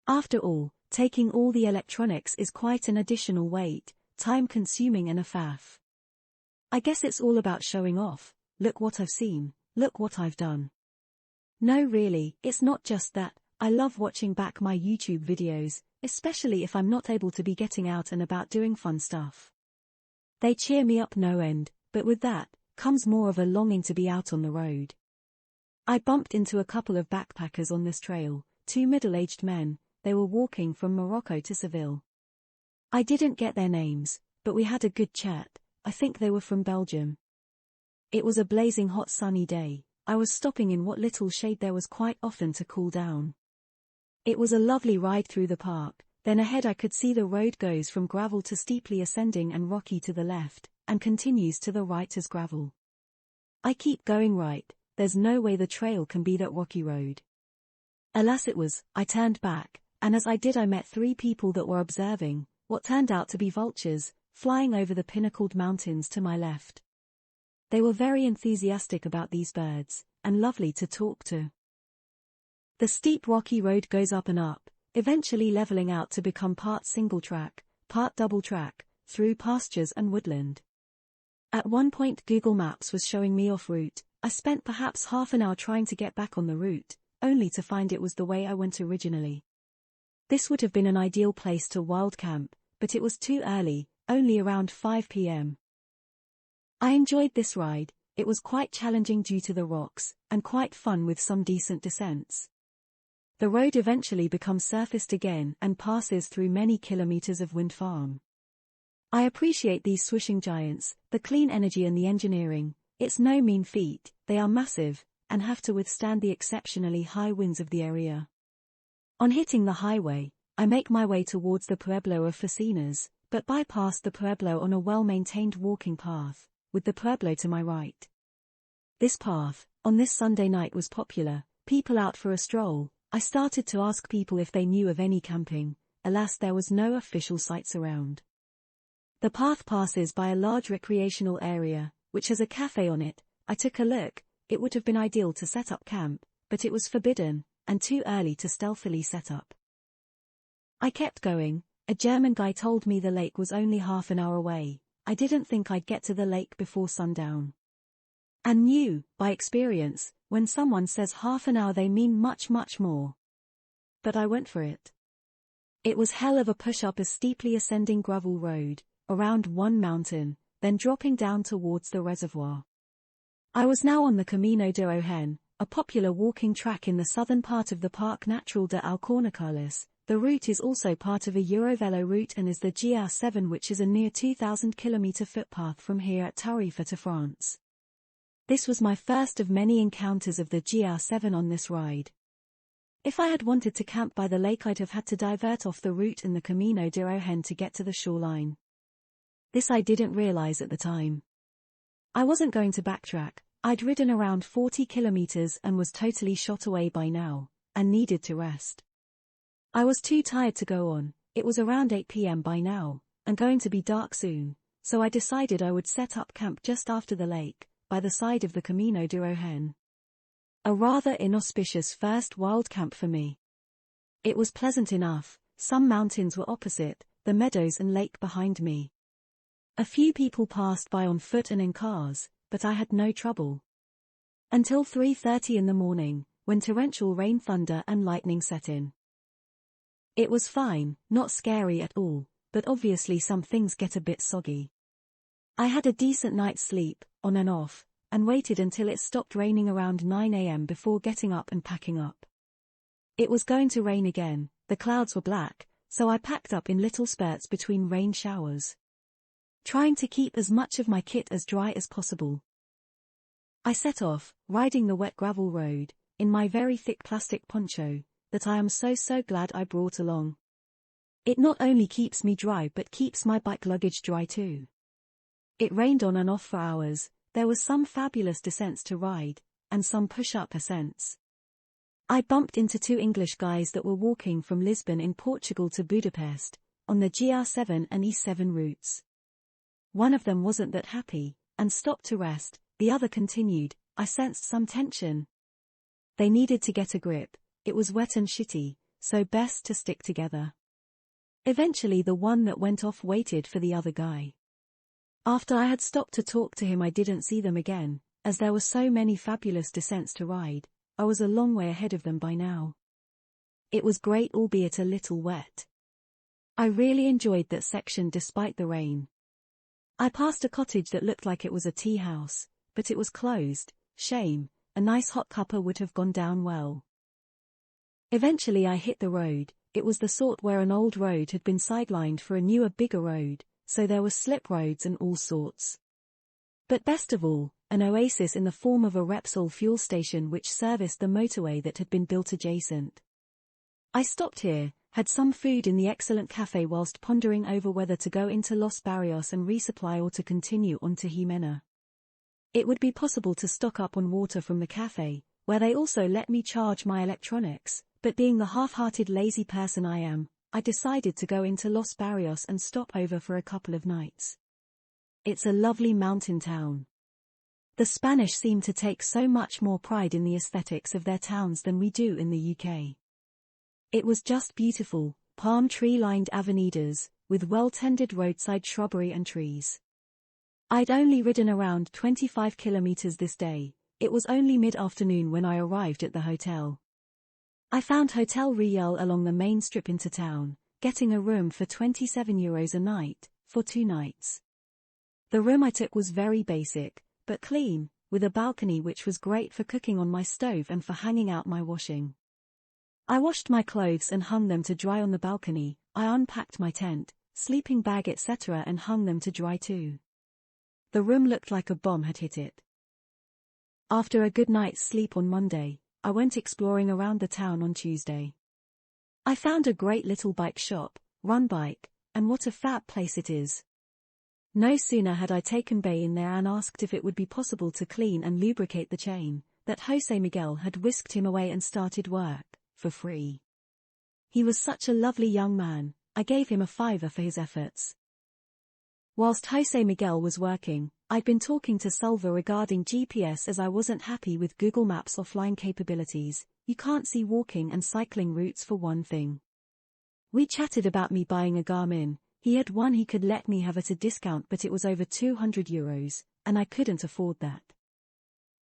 After all, taking all the electronics is quite an additional weight, time-consuming and a faff. I guess it's all about showing off. Look what I've seen, look what I've done. No, really, it's not just that. I love watching back my YouTube videos, especially if I'm not able to be getting out and about doing fun stuff. They cheer me up no end, but with that comes more of a longing to be out on the road. I bumped into a couple of backpackers on this trail, two middle-aged men. They were walking from Morocco to Seville. I didn't get their names, but we had a good chat. I think they were from Belgium. It was a blazing hot sunny day. I was stopping in what little shade there was quite often to cool down. It was a lovely ride through the park. Then ahead I could see the road goes from gravel to steeply ascending and rocky to the left, and continues to the right as gravel. I keep going right, there's no way the trail can be that rocky road. Alas it was. I turned back, and as I did I met three people that were observing what turned out to be vultures, flying over the pinnacled mountains to my left. They were very enthusiastic about these birds, and lovely to talk to. The steep rocky road goes up and up, eventually leveling out to become part single track, part double track, through pastures and woodland. At one point Google Maps was showing me off route. I spent perhaps half an hour trying to get back on the route, only to find it was the way I went originally. This would have been an ideal place to wild camp, but it was too early, only around 5 p.m. I enjoyed this ride. It was quite challenging due to the rocks, and quite fun with some decent descents. The road eventually becomes surfaced again and passes through many kilometers of wind farm. I appreciate these swishing giants, the clean energy and the engineering. It's no mean feat. They are massive, and have to withstand the exceptionally high winds of the area. On hitting the highway, I make my way towards the Pueblo of Focinas, but bypass the Pueblo on a well-maintained walking path, with the Pueblo to my right. This path, on this Sunday night was popular, people out for a stroll. I started to ask people if they knew of any camping. Alas, there was no official sites around. The path passes by a large recreational area, which has a cafe on it. I took a look. It would have been ideal to set up camp, but it was forbidden, and too early to stealthily set up. I kept going. A German guy told me the lake was only half an hour away. I didn't think I'd get to the lake before sundown. And knew, by experience, when someone says half an hour they mean much more. But I went for it. It was hell of a push up a steeply ascending gravel road, around one mountain, then dropping down towards the reservoir. I was now on the Camino de Ojen, a popular walking track in the southern part of the Parque Natural de Alcornocales. The route is also part of a Eurovelo route and is the GR7, which is a near 2,000-kilometer footpath from here at Tarifa to France. This was my first of many encounters of the GR7 on this ride. If I had wanted to camp by the lake I'd have had to divert off the route in the Camino de Ojen to get to the shoreline. This I didn't realize at the time. I wasn't going to backtrack. I'd ridden around 40 kilometers and was totally shot away by now, and needed to rest. I was too tired to go on. It was around 8 p.m. by now, and going to be dark soon, so I decided I would set up camp just after the lake, by the side of the Camino de Ojen. A rather inauspicious first wild camp for me. It was pleasant enough. Some mountains were opposite, the meadows and lake behind me. A few people passed by on foot and in cars, but I had no trouble. Until 3:30 in the morning, when torrential rain, thunder and lightning set in. It was fine, not scary at all, but obviously some things get a bit soggy. I had a decent night's sleep, on and off, and waited until it stopped raining around 9 a.m. before getting up and packing up. It was going to rain again. The clouds were black, so I packed up in little spurts between rain showers, trying to keep as much of my kit as dry as possible. I set off, riding the wet gravel road, in my very thick plastic poncho, that I am so glad I brought along. It not only keeps me dry but keeps my bike luggage dry too. It rained on and off for hours. There was some fabulous descents to ride, and some push-up ascents. I bumped into two English guys that were walking from Lisbon in Portugal to Budapest, on the GR7 and E7 routes. One of them wasn't that happy, and stopped to rest. The other continued. I sensed some tension. They needed to get a grip, it was wet and shitty, so best to stick together. Eventually the one that went off waited for the other guy. After I had stopped to talk to him I didn't see them again, as there were so many fabulous descents to ride. I was a long way ahead of them by now. It was great, albeit a little wet. I really enjoyed that section despite the rain. I passed a cottage that looked like it was a tea house, but it was closed. Shame, a nice hot cuppa would have gone down well. Eventually I hit the road. It was the sort where an old road had been sidelined for a newer, bigger road, so there were slip roads and all sorts. But best of all, an oasis in the form of a Repsol fuel station which serviced the motorway that had been built adjacent. I stopped here, had some food in the excellent cafe whilst pondering over whether to go into Los Barrios and resupply or to continue on to Jimena. It would be possible to stock up on water from the cafe, where they also let me charge my electronics, but being the half-hearted lazy person I am, I decided to go into Los Barrios and stop over for a couple of nights. It's a lovely mountain town. The Spanish seem to take so much more pride in the aesthetics of their towns than we do in the UK. It was just beautiful, palm tree-lined avenidas, with well-tended roadside shrubbery and trees. I'd only ridden around 25 kilometers this day. It was only mid-afternoon when I arrived at the hotel. I found Hotel Riel along the main strip into town, getting a room for €27 a night, for 2 nights. The room I took was very basic, but clean, with a balcony which was great for cooking on my stove and for hanging out my washing. I washed my clothes and hung them to dry on the balcony. I unpacked my tent, sleeping bag etc. and hung them to dry too. The room looked like a bomb had hit it. After a good night's sleep on Monday, I went exploring around the town on Tuesday. I found a great little bike shop, Run Bike, and what a fab place it is. No sooner had I taken Bay in there and asked if it would be possible to clean and lubricate the chain, that Jose Miguel had whisked him away and started work, for free. He was such a lovely young man, I gave him a $5 for his efforts. Whilst Jose Miguel was working, I'd been talking to Salva regarding GPS as I wasn't happy with Google Maps' offline capabilities. You can't see walking and cycling routes for one thing. We chatted about me buying a Garmin. He had one he could let me have at a discount, but it was over €200, and I couldn't afford that.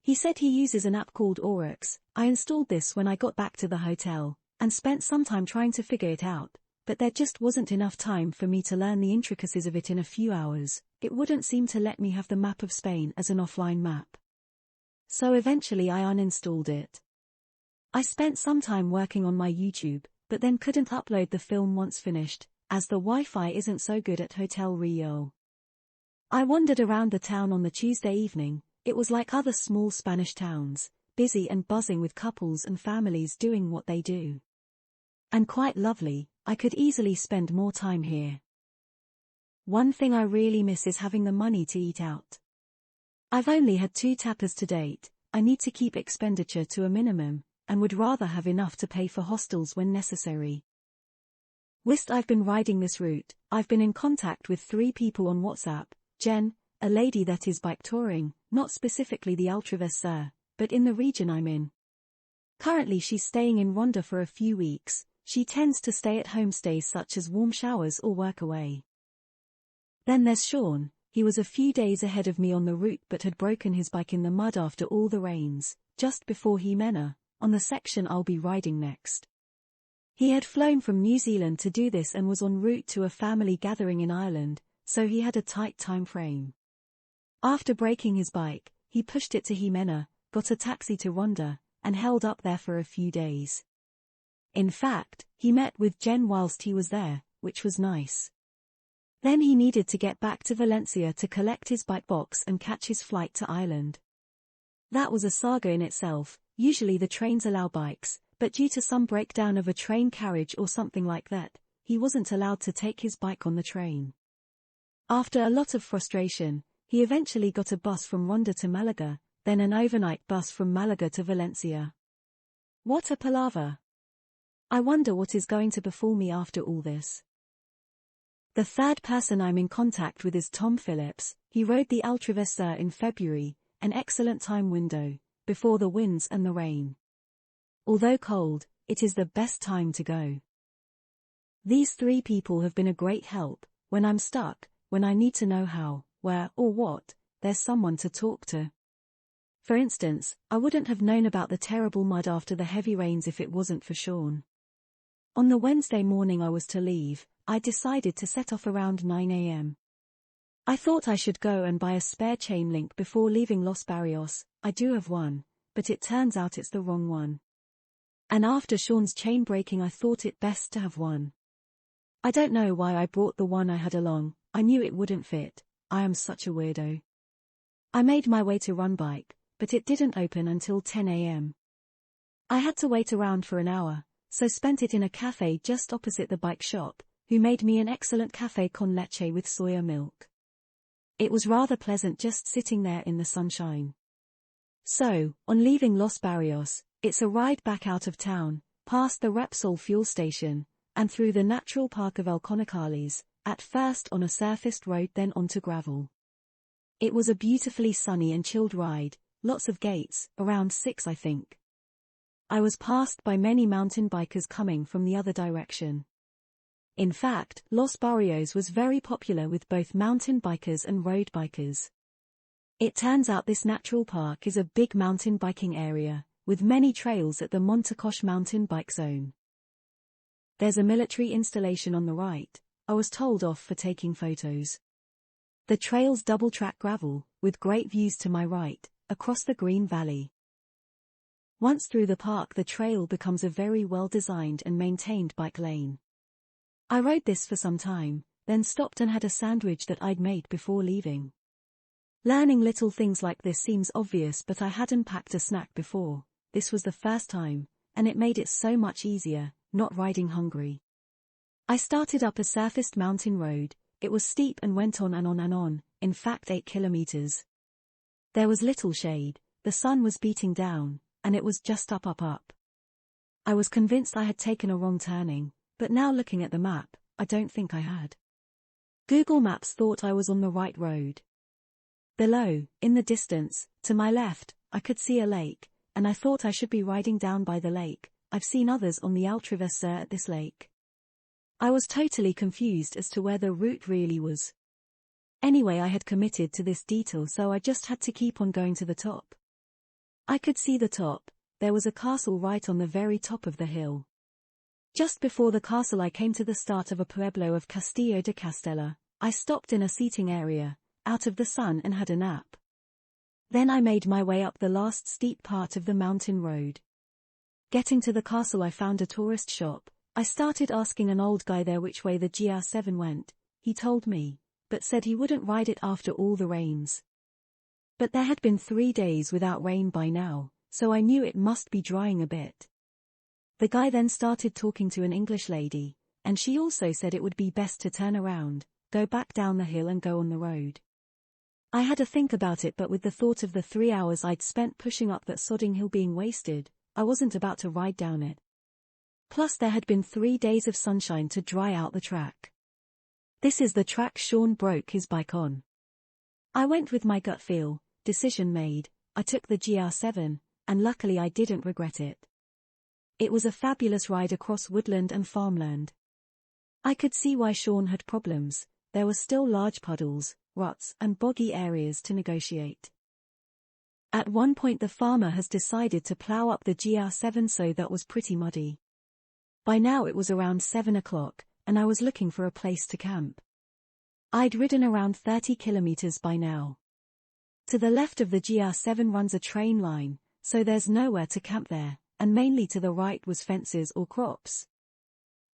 He said he uses an app called Oryx. I installed this when I got back to the hotel, and spent some time trying to figure it out, but there just wasn't enough time for me to learn the intricacies of it in a few hours. It wouldn't seem to let me have the map of Spain as an offline map. So eventually I uninstalled it. I spent some time working on my YouTube, but then couldn't upload the film once finished, as the Wi-Fi isn't so good at Hotel Rio. I wandered around the town on the Tuesday evening. It was like other small Spanish towns, busy and buzzing with couples and families doing what they do. And quite lovely. I could easily spend more time here. One thing I really miss is having the money to eat out. I've only had 2 tapas to date. I need to keep expenditure to a minimum, and would rather have enough to pay for hostels when necessary. Whilst I've been riding this route, I've been in contact with 3 people on WhatsApp. Jen, a lady that is bike touring, not specifically the Altravesur, but in the region I'm in. Currently she's staying in Ronda for a few weeks. She tends to stay at home stays such as warm showers or work away. Then there's Sean. He was a few days ahead of me on the route but had broken his bike in the mud after all the rains, just before Jimena, on the section I'll be riding next. He had flown from New Zealand to do this and was en route to a family gathering in Ireland, so he had a tight time frame. After breaking his bike, he pushed it to Jimena, got a taxi to Ronda, and held up there for a few days. In fact, he met with Jen whilst he was there, which was nice. Then he needed to get back to Valencia to collect his bike box and catch his flight to Ireland. That was a saga in itself. Usually the trains allow bikes, but due to some breakdown of a train carriage or something like that, he wasn't allowed to take his bike on the train. After a lot of frustration, he eventually got a bus from Ronda to Malaga, then an overnight bus from Malaga to Valencia. What a palaver! I wonder what is going to befall me after all this. The third person I'm in contact with is Tom Phillips. He rode the Altravesur in February, an excellent time window, before the winds and the rain. Although cold, it is the best time to go. These three people have been a great help. When I'm stuck, when I need to know how, where, or what, there's someone to talk to. For instance, I wouldn't have known about the terrible mud after the heavy rains if it wasn't for Sean. On the Wednesday morning I was to leave, I decided to set off around 9 a.m. I thought I should go and buy a spare chain link before leaving Los Barrios. I do have one, but it turns out it's the wrong one. And after Sean's chain breaking I thought it best to have one. I don't know why I brought the one I had along, I knew it wouldn't fit. I am such a weirdo. I made my way to Run Bike, but it didn't open until 10 a.m. I had to wait around for an hour, so spent it in a cafe just opposite the bike shop, who made me an excellent café con leche with soya milk. It was rather pleasant just sitting there in the sunshine. So, on leaving Los Barrios, it's a ride back out of town, past the Repsol fuel station, and through the natural park of El Conacales, at first on a surfaced road then onto gravel. It was a beautifully sunny and chilled ride, lots of gates, around 6 I think. I was passed by many mountain bikers coming from the other direction. In fact, Los Barrios was very popular with both mountain bikers and road bikers. It turns out this natural park is a big mountain biking area, with many trails at the Montecoche mountain bike zone. There's a military installation on the right. I was told off for taking photos. The trail's double-track gravel, with great views to my right, across the green valley. Once through the park the trail becomes a very well-designed and maintained bike lane. I rode this for some time, then stopped and had a sandwich that I'd made before leaving. Learning little things like this seems obvious, but I hadn't packed a snack before. This was the first time, and it made it so much easier, not riding hungry. I started up a surfaced mountain road. It was steep and went on and on and on, in fact 8 kilometers. There was little shade, the sun was beating down, and it was just up. I was convinced I had taken a wrong turning, but now looking at the map, I don't think I had. Google Maps thought I was on the right road. Below, in the distance, to my left, I could see a lake, and I thought I should be riding down by the lake. I've seen others on the Altravesur at this lake. I was totally confused as to where the route really was. Anyway, I had committed to this detour, so I just had to keep on going to the top. I could see the top. There was a castle right on the very top of the hill. Just before the castle I came to the start of a pueblo of Castillo de Castella. I stopped in a seating area, out of the sun, and had a nap. Then I made my way up the last steep part of the mountain road. Getting to the castle I found a tourist shop. I started asking an old guy there which way the GR7 went. He told me, but said he wouldn't ride it after all the rains. But there had been 3 days without rain by now, so I knew it must be drying a bit. The guy then started talking to an English lady, and she also said it would be best to turn around, go back down the hill and go on the road. I had to think about it, but with the thought of the 3 hours I'd spent pushing up that sodding hill being wasted, I wasn't about to ride down it. Plus there had been 3 days of sunshine to dry out the track. This is the track Sean broke his bike on. I went with my gut feel, decision made. I took the GR7, and luckily I didn't regret it. It was a fabulous ride across woodland and farmland. I could see why Sean had problems. There were still large puddles, ruts, and boggy areas to negotiate. At one point the farmer has decided to plough up the GR7, so that was pretty muddy. By now it was around 7 o'clock, and I was looking for a place to camp. I'd ridden around 30 kilometers by now. To the left of the GR7 runs a train line, so there's nowhere to camp there, and mainly to the right was fences or crops.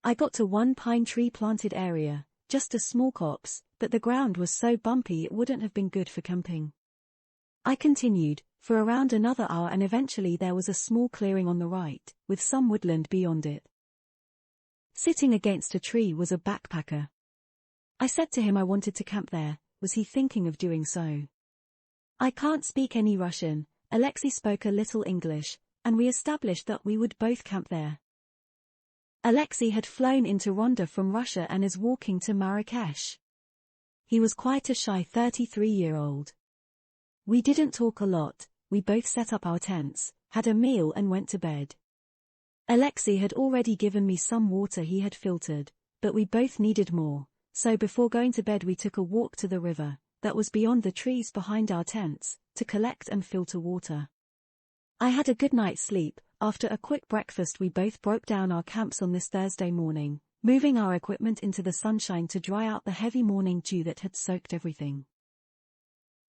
I got to one pine tree planted area, just a small copse, but the ground was so bumpy it wouldn't have been good for camping. I continued, for around another hour, and eventually there was a small clearing on the right, with some woodland beyond it. Sitting against a tree was a backpacker. I said to him I wanted to camp there. Was he thinking of doing so? I can't speak any Russian. Alexei spoke a little English, and we established that we would both camp there. Alexei had flown into Ronda from Russia and is walking to Marrakesh. He was quite a shy 33-year-old. We didn't talk a lot. We both set up our tents, had a meal and went to bed. Alexei had already given me some water he had filtered, but we both needed more, so before going to bed we took a walk to the river, that was beyond the trees behind our tents, to collect and filter water. I had a good night's sleep. After a quick breakfast we both broke down our camps on this Thursday morning, moving our equipment into the sunshine to dry out the heavy morning dew that had soaked everything.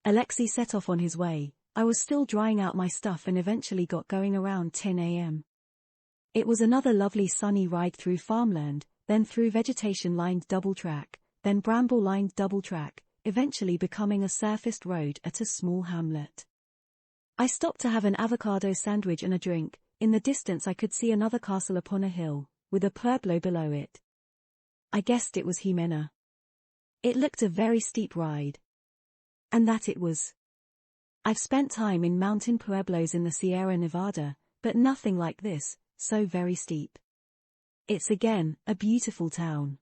Alexei set off on his way. I was still drying out my stuff and eventually got going around 10 a.m. It was another lovely sunny ride through farmland, then through vegetation-lined double track, then bramble-lined double track, eventually becoming a surfaced road at a small hamlet. I stopped to have an avocado sandwich and a drink. In the distance I could see another castle upon a hill, with a pueblo below it. I guessed it was Jimena. It looked a very steep ride. And that it was. I've spent time in mountain pueblos in the Sierra Nevada, but nothing like this, so very steep. It's again, a beautiful town.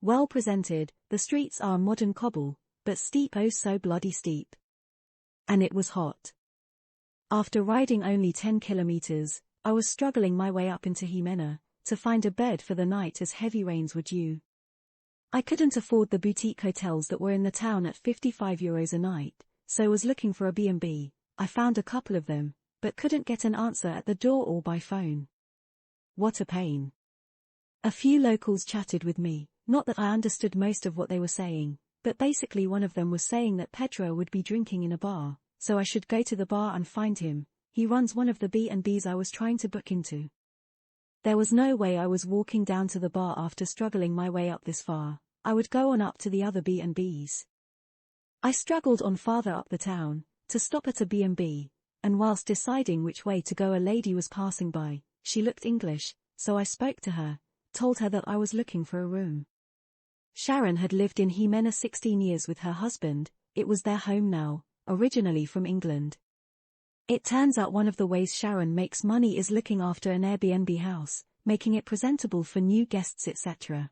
Well presented, the streets are modern cobble, but steep, oh so bloody steep. And it was hot. After riding only 10 kilometers, I was struggling my way up into Jimena, to find a bed for the night as heavy rains were due. I couldn't afford the boutique hotels that were in the town at €55 a night, so was looking for a B&B. I found a couple of them, but couldn't get an answer at the door or by phone. What a pain. A few locals chatted with me, not that I understood most of what they were saying, but basically one of them was saying that Pedro would be drinking in a bar, so I should go to the bar and find him. He runs one of the B&Bs I was trying to book into. There was no way I was walking down to the bar after struggling my way up this far. I would go on up to the other B&Bs. I struggled on farther up the town, to stop at a B&B, and whilst deciding which way to go a lady was passing by. She looked English, so I spoke to her, told her that I was looking for a room. Sharon had lived in Jimena 16 years with her husband. It was their home now, originally from England. It turns out one of the ways Sharon makes money is looking after an Airbnb house, making it presentable for new guests etc.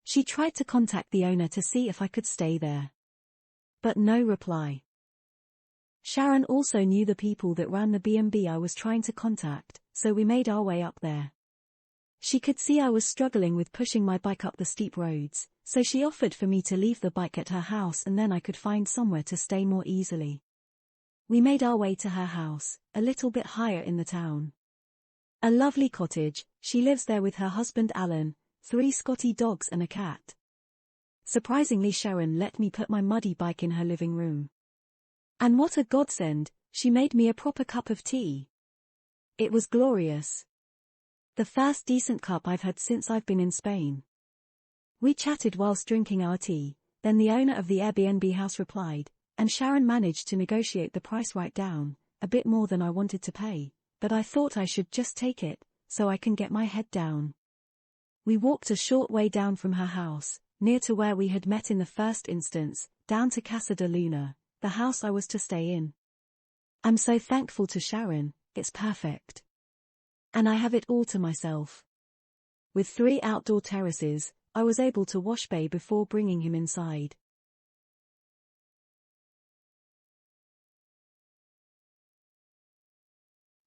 She tried to contact the owner to see if I could stay there. But no reply. Sharon also knew the people that ran the B&B I was trying to contact, so we made our way up there. She could see I was struggling with pushing my bike up the steep roads, so she offered for me to leave the bike at her house and then I could find somewhere to stay more easily. We made our way to her house, a little bit higher in the town. A lovely cottage. She lives there with her husband Alan, 3 Scotty dogs and a cat. Surprisingly, Sharon let me put my muddy bike in her living room. And what a godsend, she made me a proper cup of tea. It was glorious. The first decent cup I've had since I've been in Spain. We chatted whilst drinking our tea, then the owner of the Airbnb house replied, and Sharon managed to negotiate the price right down, a bit more than I wanted to pay, but I thought I should just take it, so I can get my head down. We walked a short way down from her house, near to where we had met in the first instance, down to Casa de Luna, the house I was to stay in. I'm so thankful to Sharon, it's perfect. And I have it all to myself. With 3 outdoor terraces, I was able to wash bay before bringing him inside.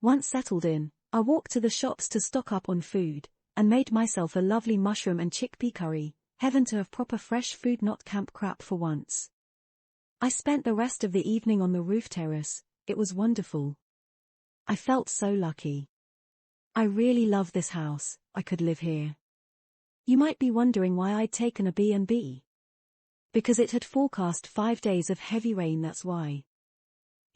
Once settled in, I walked to the shops to stock up on food, and made myself a lovely mushroom and chickpea curry, heaven to have proper fresh food, not camp crap for once. I spent the rest of the evening on the roof terrace. It was wonderful. I felt so lucky. I really love this house. I could live here. You might be wondering why I'd taken a B&B. Because it had forecast 5 days of heavy rain, that's why.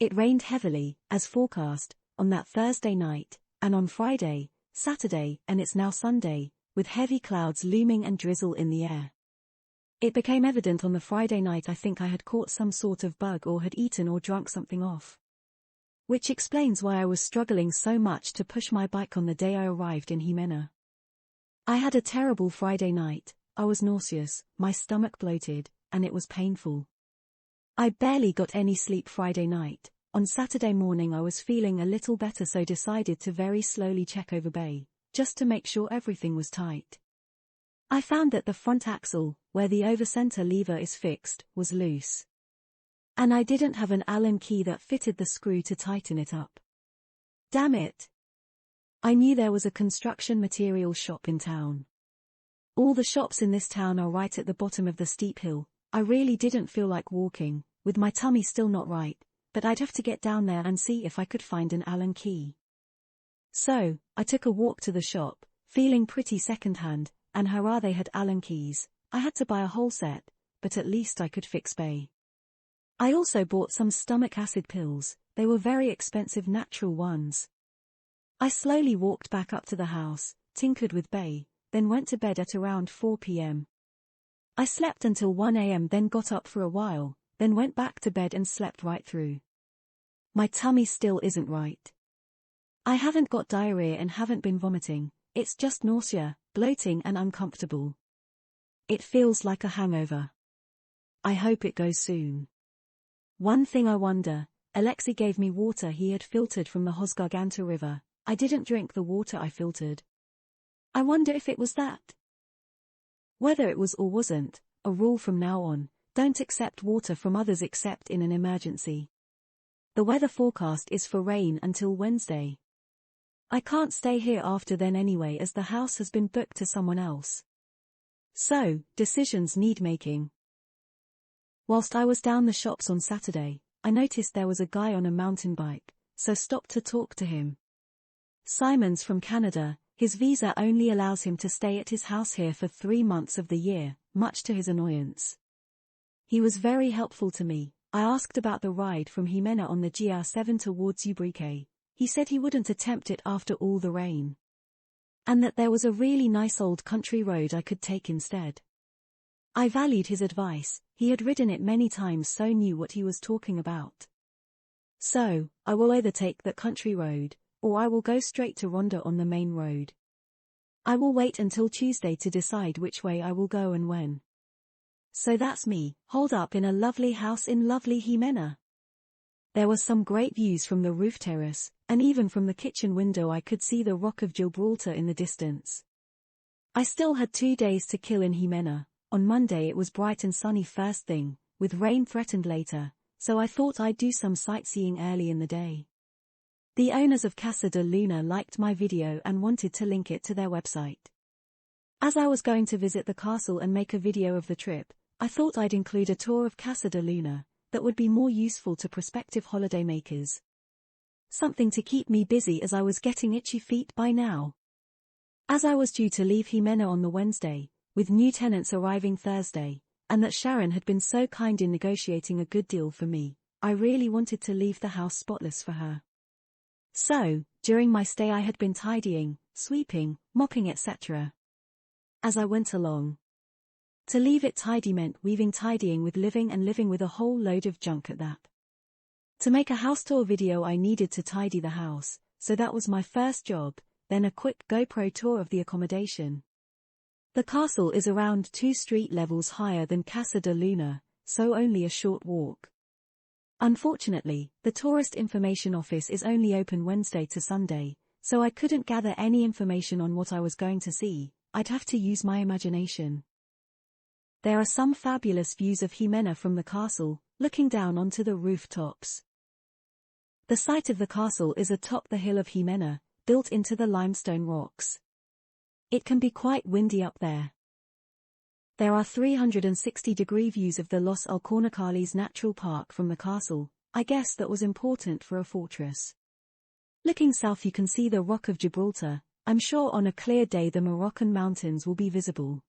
It rained heavily, as forecast, on that Thursday night, and on Friday, Saturday, and it's now Sunday, with heavy clouds looming and drizzle in the air. It became evident on the Friday night I think I had caught some sort of bug or had eaten or drunk something off. Which explains why I was struggling so much to push my bike on the day I arrived in Jimena. I had a terrible Friday night. I was nauseous, my stomach bloated, and it was painful. I barely got any sleep Friday night. On Saturday morning I was feeling a little better, so decided to very slowly check over bay, just to make sure everything was tight. I found that the front axle, where the over-center lever is fixed, was loose. And I didn't have an Allen key that fitted the screw to tighten it up. Damn it! I knew there was a construction material shop in town. All the shops in this town are right at the bottom of the steep hill. I really didn't feel like walking, with my tummy still not right, but I'd have to get down there and see if I could find an Allen key. So, I took a walk to the shop, feeling pretty second-hand, and hurrah, they had Allen keys. I had to buy a whole set, but at least I could fix Bay. I also bought some stomach acid pills. They were very expensive natural ones. I slowly walked back up to the house, tinkered with Bay, then went to bed at around 4 p.m. I slept until 1 a.m., then got up for a while, then went back to bed and slept right through. My tummy still isn't right. I haven't got diarrhea and haven't been vomiting, it's just nausea, bloating and uncomfortable. It feels like a hangover. I hope it goes soon. One thing I wonder, Alexei gave me water he had filtered from the Hosgarganta River. I didn't drink the water I filtered. I wonder if it was that. Whether it was or wasn't, a rule from now on, don't accept water from others except in an emergency. The weather forecast is for rain until Wednesday. I can't stay here after then anyway, as the house has been booked to someone else. So, decisions need making. Whilst I was down the shops on Saturday, I noticed there was a guy on a mountain bike, so stopped to talk to him. Simon's from Canada. His visa only allows him to stay at his house here for 3 months of the year, much to his annoyance. He was very helpful to me. I asked about the ride from Jimena on the GR7 towards Ubrique. He said he wouldn't attempt it after all the rain. And that there was a really nice old country road I could take instead. I valued his advice. He had ridden it many times, so knew what he was talking about. So, I will either take that country road, or I will go straight to Ronda on the main road. I will wait until Tuesday to decide which way I will go and when. So that's me, holed up in a lovely house in lovely Jimena. There were some great views from the roof terrace, and even from the kitchen window I could see the Rock of Gibraltar in the distance. I still had 2 days to kill in Jimena. On Monday it was bright and sunny first thing, with rain threatened later, so I thought I'd do some sightseeing early in the day. The owners of Casa de Luna liked my video and wanted to link it to their website. As I was going to visit the castle and make a video of the trip, I thought I'd include a tour of Casa de Luna that would be more useful to prospective holidaymakers. Something to keep me busy as I was getting itchy feet by now. As I was due to leave Jimena on the Wednesday, with new tenants arriving Thursday, and that Sharon had been so kind in negotiating a good deal for me, I really wanted to leave the house spotless for her. So, during my stay I had been tidying, sweeping, mopping etc. as I went along. To leave it tidy meant weaving tidying with living and living with a whole load of junk at that. To make a house tour video I needed to tidy the house, so that was my first job, then a quick GoPro tour of the accommodation. The castle is around 2 street levels higher than Casa de Luna, so only a short walk. Unfortunately, the tourist information office is only open Wednesday to Sunday, so I couldn't gather any information on what I was going to see. I'd have to use my imagination. There are some fabulous views of Jimena from the castle, looking down onto the rooftops. The site of the castle is atop the hill of Jimena, built into the limestone rocks. It can be quite windy up there. There are 360-degree views of the Los Alcornocales Natural Park from the castle. I guess that was important for a fortress. Looking south you can see the Rock of Gibraltar. I'm sure on a clear day the Moroccan mountains will be visible.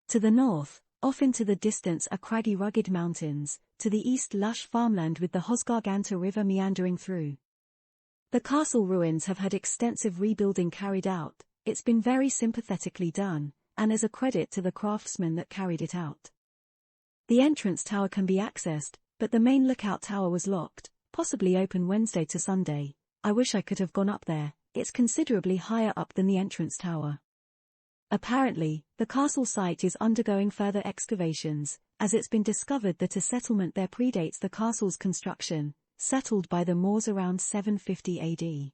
To the north, off into the distance are craggy rugged mountains, to the east lush farmland with the Hosgarganta River meandering through. The castle ruins have had extensive rebuilding carried out. It's been very sympathetically done, and as a credit to the craftsmen that carried it out. The entrance tower can be accessed, but the main lookout tower was locked, possibly open Wednesday to Sunday. I wish I could have gone up there. It's considerably higher up than the entrance tower. Apparently, the castle site is undergoing further excavations, as it's been discovered that a settlement there predates the castle's construction, settled by the Moors around 750 AD.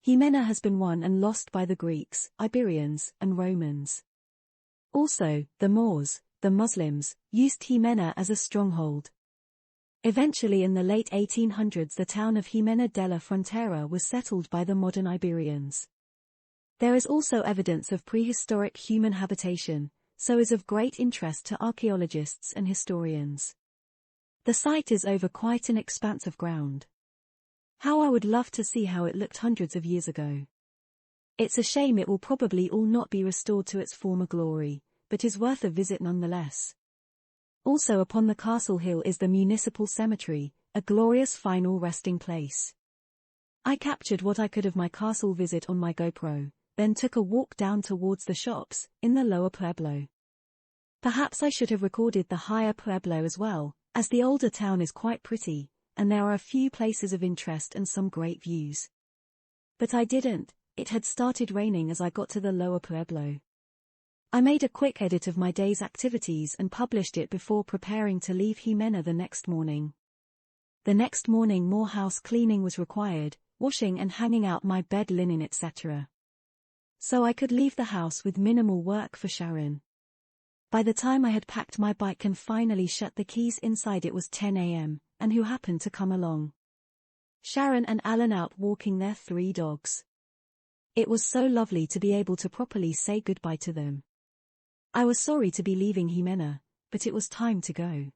Jimena has been won and lost by the Greeks, Iberians, and Romans. Also, the Moors, the Muslims, used Jimena as a stronghold. Eventually in the late 1800s the town of Jimena de la Frontera was settled by the modern Iberians. There is also evidence of prehistoric human habitation, so is of great interest to archaeologists and historians. The site is over quite an expanse of ground. How I would love to see how it looked hundreds of years ago. It's a shame it will probably all not be restored to its former glory, but is worth a visit nonetheless. Also upon the castle hill is the municipal cemetery, a glorious final resting place. I captured what I could of my castle visit on my GoPro, then took a walk down towards the shops, in the lower Pueblo. Perhaps I should have recorded the higher Pueblo as well, as the older town is quite pretty, and there are a few places of interest and some great views. But I didn't, it had started raining as I got to the lower Pueblo. I made a quick edit of my day's activities and published it before preparing to leave Jimena the next morning. The next morning more house cleaning was required, washing and hanging out my bed linen etc. So I could leave the house with minimal work for Sharon. By the time I had packed my bike and finally shut the keys inside it was 10 a.m., and who happened to come along? Sharon and Alan out walking their 3 dogs. It was so lovely to be able to properly say goodbye to them. I was sorry to be leaving Jimena, but it was time to go.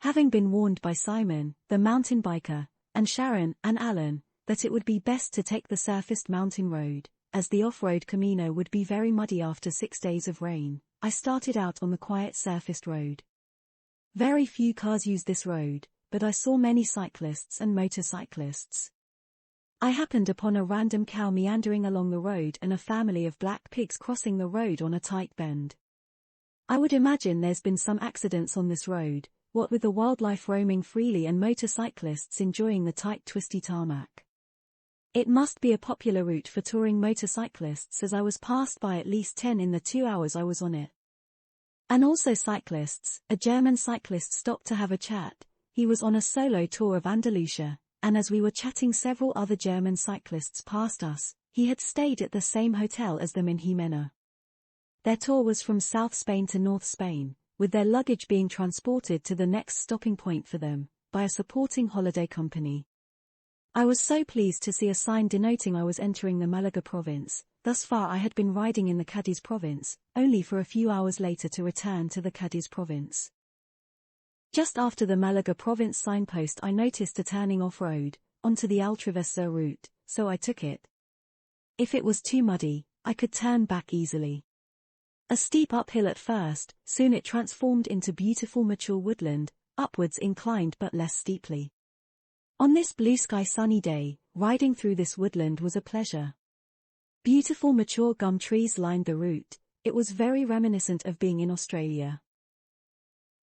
Having been warned by Simon, the mountain biker, and Sharon and Alan, that it would be best to take the surfaced mountain road, as the off-road Camino would be very muddy after 6 days of rain, I started out on the quiet surfaced road. Very few cars use this road, but I saw many cyclists and motorcyclists. I happened upon a random cow meandering along the road and a family of black pigs crossing the road on a tight bend. I would imagine there's been some accidents on this road, what with the wildlife roaming freely and motorcyclists enjoying the tight twisty tarmac. It must be a popular route for touring motorcyclists as I was passed by at least 10 in the 2 hours I was on it. And also cyclists. A German cyclist stopped to have a chat. He was on a solo tour of Andalusia, and as we were chatting several other German cyclists passed us. He had stayed at the same hotel as them in Jimena. Their tour was from South Spain to North Spain, with their luggage being transported to the next stopping point for them, by a supporting holiday company. I was so pleased to see a sign denoting I was entering the Malaga province. Thus far I had been riding in the Cadiz province, only for a few hours later to return to the Cadiz province. Just after the Malaga province signpost I noticed a turning off-road, onto the Altravesur route, so I took it. If it was too muddy, I could turn back easily. A steep uphill at first, soon it transformed into beautiful mature woodland, upwards inclined but less steeply. On this blue sky sunny day, riding through this woodland was a pleasure. Beautiful mature gum trees lined the route. It was very reminiscent of being in Australia.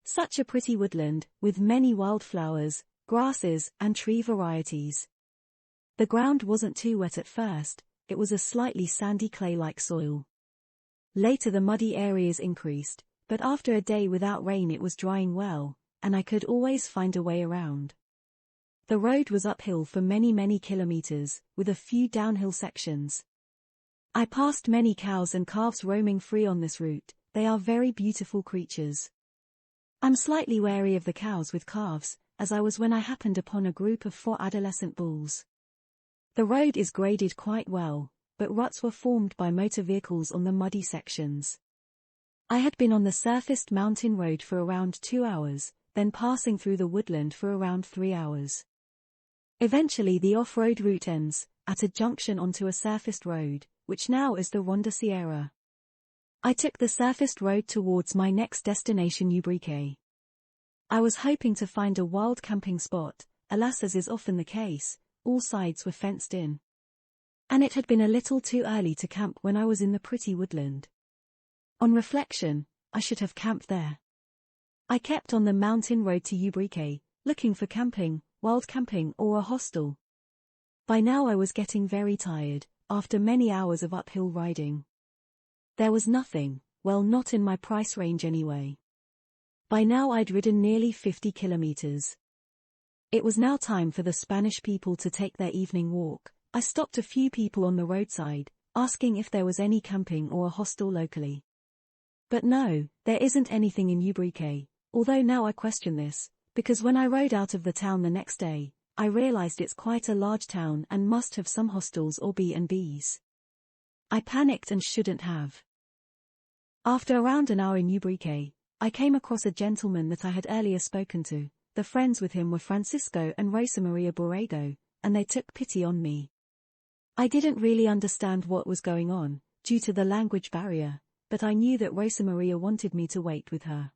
Such a pretty woodland, with many wildflowers, grasses, and tree varieties. The ground wasn't too wet at first, it was a slightly sandy clay-like soil. Later the muddy areas increased, but after a day without rain it was drying well, and I could always find a way around. The road was uphill for many kilometers, with a few downhill sections. I passed many cows and calves roaming free on this route. They are very beautiful creatures. I'm slightly wary of the cows with calves, as I was when I happened upon a group of 4 adolescent bulls. The road is graded quite well, but ruts were formed by motor vehicles on the muddy sections. I had been on the surfaced mountain road for around 2 hours, then passing through the woodland for around 3 hours. Eventually the off-road route ends, at a junction onto a surfaced road, which now is the Ronda Sierra. I took the surfaced road towards my next destination Ubrique. I was hoping to find a wild camping spot, alas as is often the case, all sides were fenced in. And it had been a little too early to camp when I was in the pretty woodland. On reflection, I should have camped there. I kept on the mountain road to Ubrique, looking for camping, wild camping or a hostel. By now I was getting very tired, after many hours of uphill riding. There was nothing, well not in my price range anyway. By now I'd ridden nearly 50 kilometers. It was now time for the Spanish people to take their evening walk. I stopped a few people on the roadside, asking if there was any camping or a hostel locally. But no, there isn't anything in Ubrique, although now I question this, because when I rode out of the town the next day, I realized it's quite a large town and must have some hostels or B&Bs. I panicked and shouldn't have. After around an hour in Ubrique, I came across a gentleman that I had earlier spoken to. The friends with him were Francisco and Rosa Maria Borrego, and they took pity on me. I didn't really understand what was going on, due to the language barrier, but I knew that Rosa Maria wanted me to wait with her.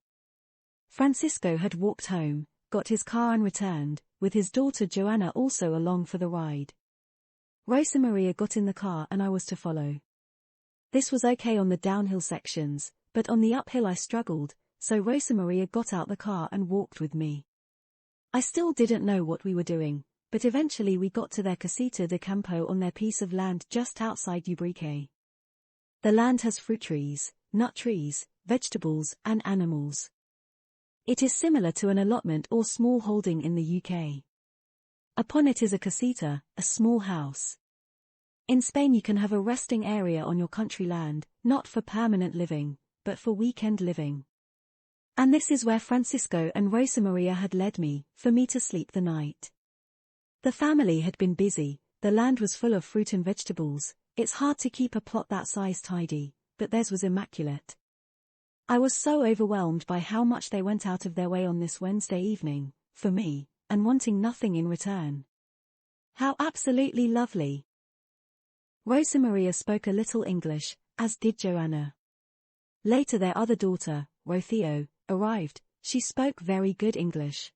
Francisco had walked home, got his car and returned, with his daughter Joanna also along for the ride. Rosa Maria got in the car and I was to follow. This was okay on the downhill sections, but on the uphill I struggled, so Rosa Maria got out the car and walked with me. I still didn't know what we were doing, but eventually we got to their casita de campo on their piece of land just outside Ubrique. The land has fruit trees, nut trees, vegetables, and animals. It is similar to an allotment or small holding in the UK. Upon it is a casita, a small house. In Spain you can have a resting area on your country land, not for permanent living, but for weekend living. And this is where Francisco and Rosa Maria had led me, for me to sleep the night. The family had been busy, the land was full of fruit and vegetables. It's hard to keep a plot that size tidy, but theirs was immaculate. I was so overwhelmed by how much they went out of their way on this Wednesday evening, for me, and wanting nothing in return. How absolutely lovely. Rosa Maria spoke a little English, as did Joanna. Later their other daughter, Rocío, arrived. She spoke very good English.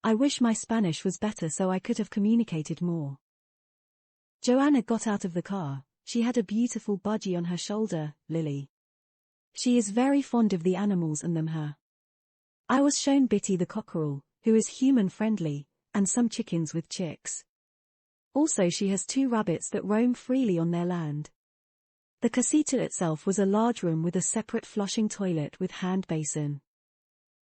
I wish my Spanish was better so I could have communicated more. Joanna got out of the car. She had a beautiful budgie on her shoulder, Lily. She is very fond of the animals and them her. I was shown Bitty the cockerel, who is human-friendly, and some chickens with chicks. Also she has 2 rabbits that roam freely on their land. The casita itself was a large room with a separate flushing toilet with hand basin.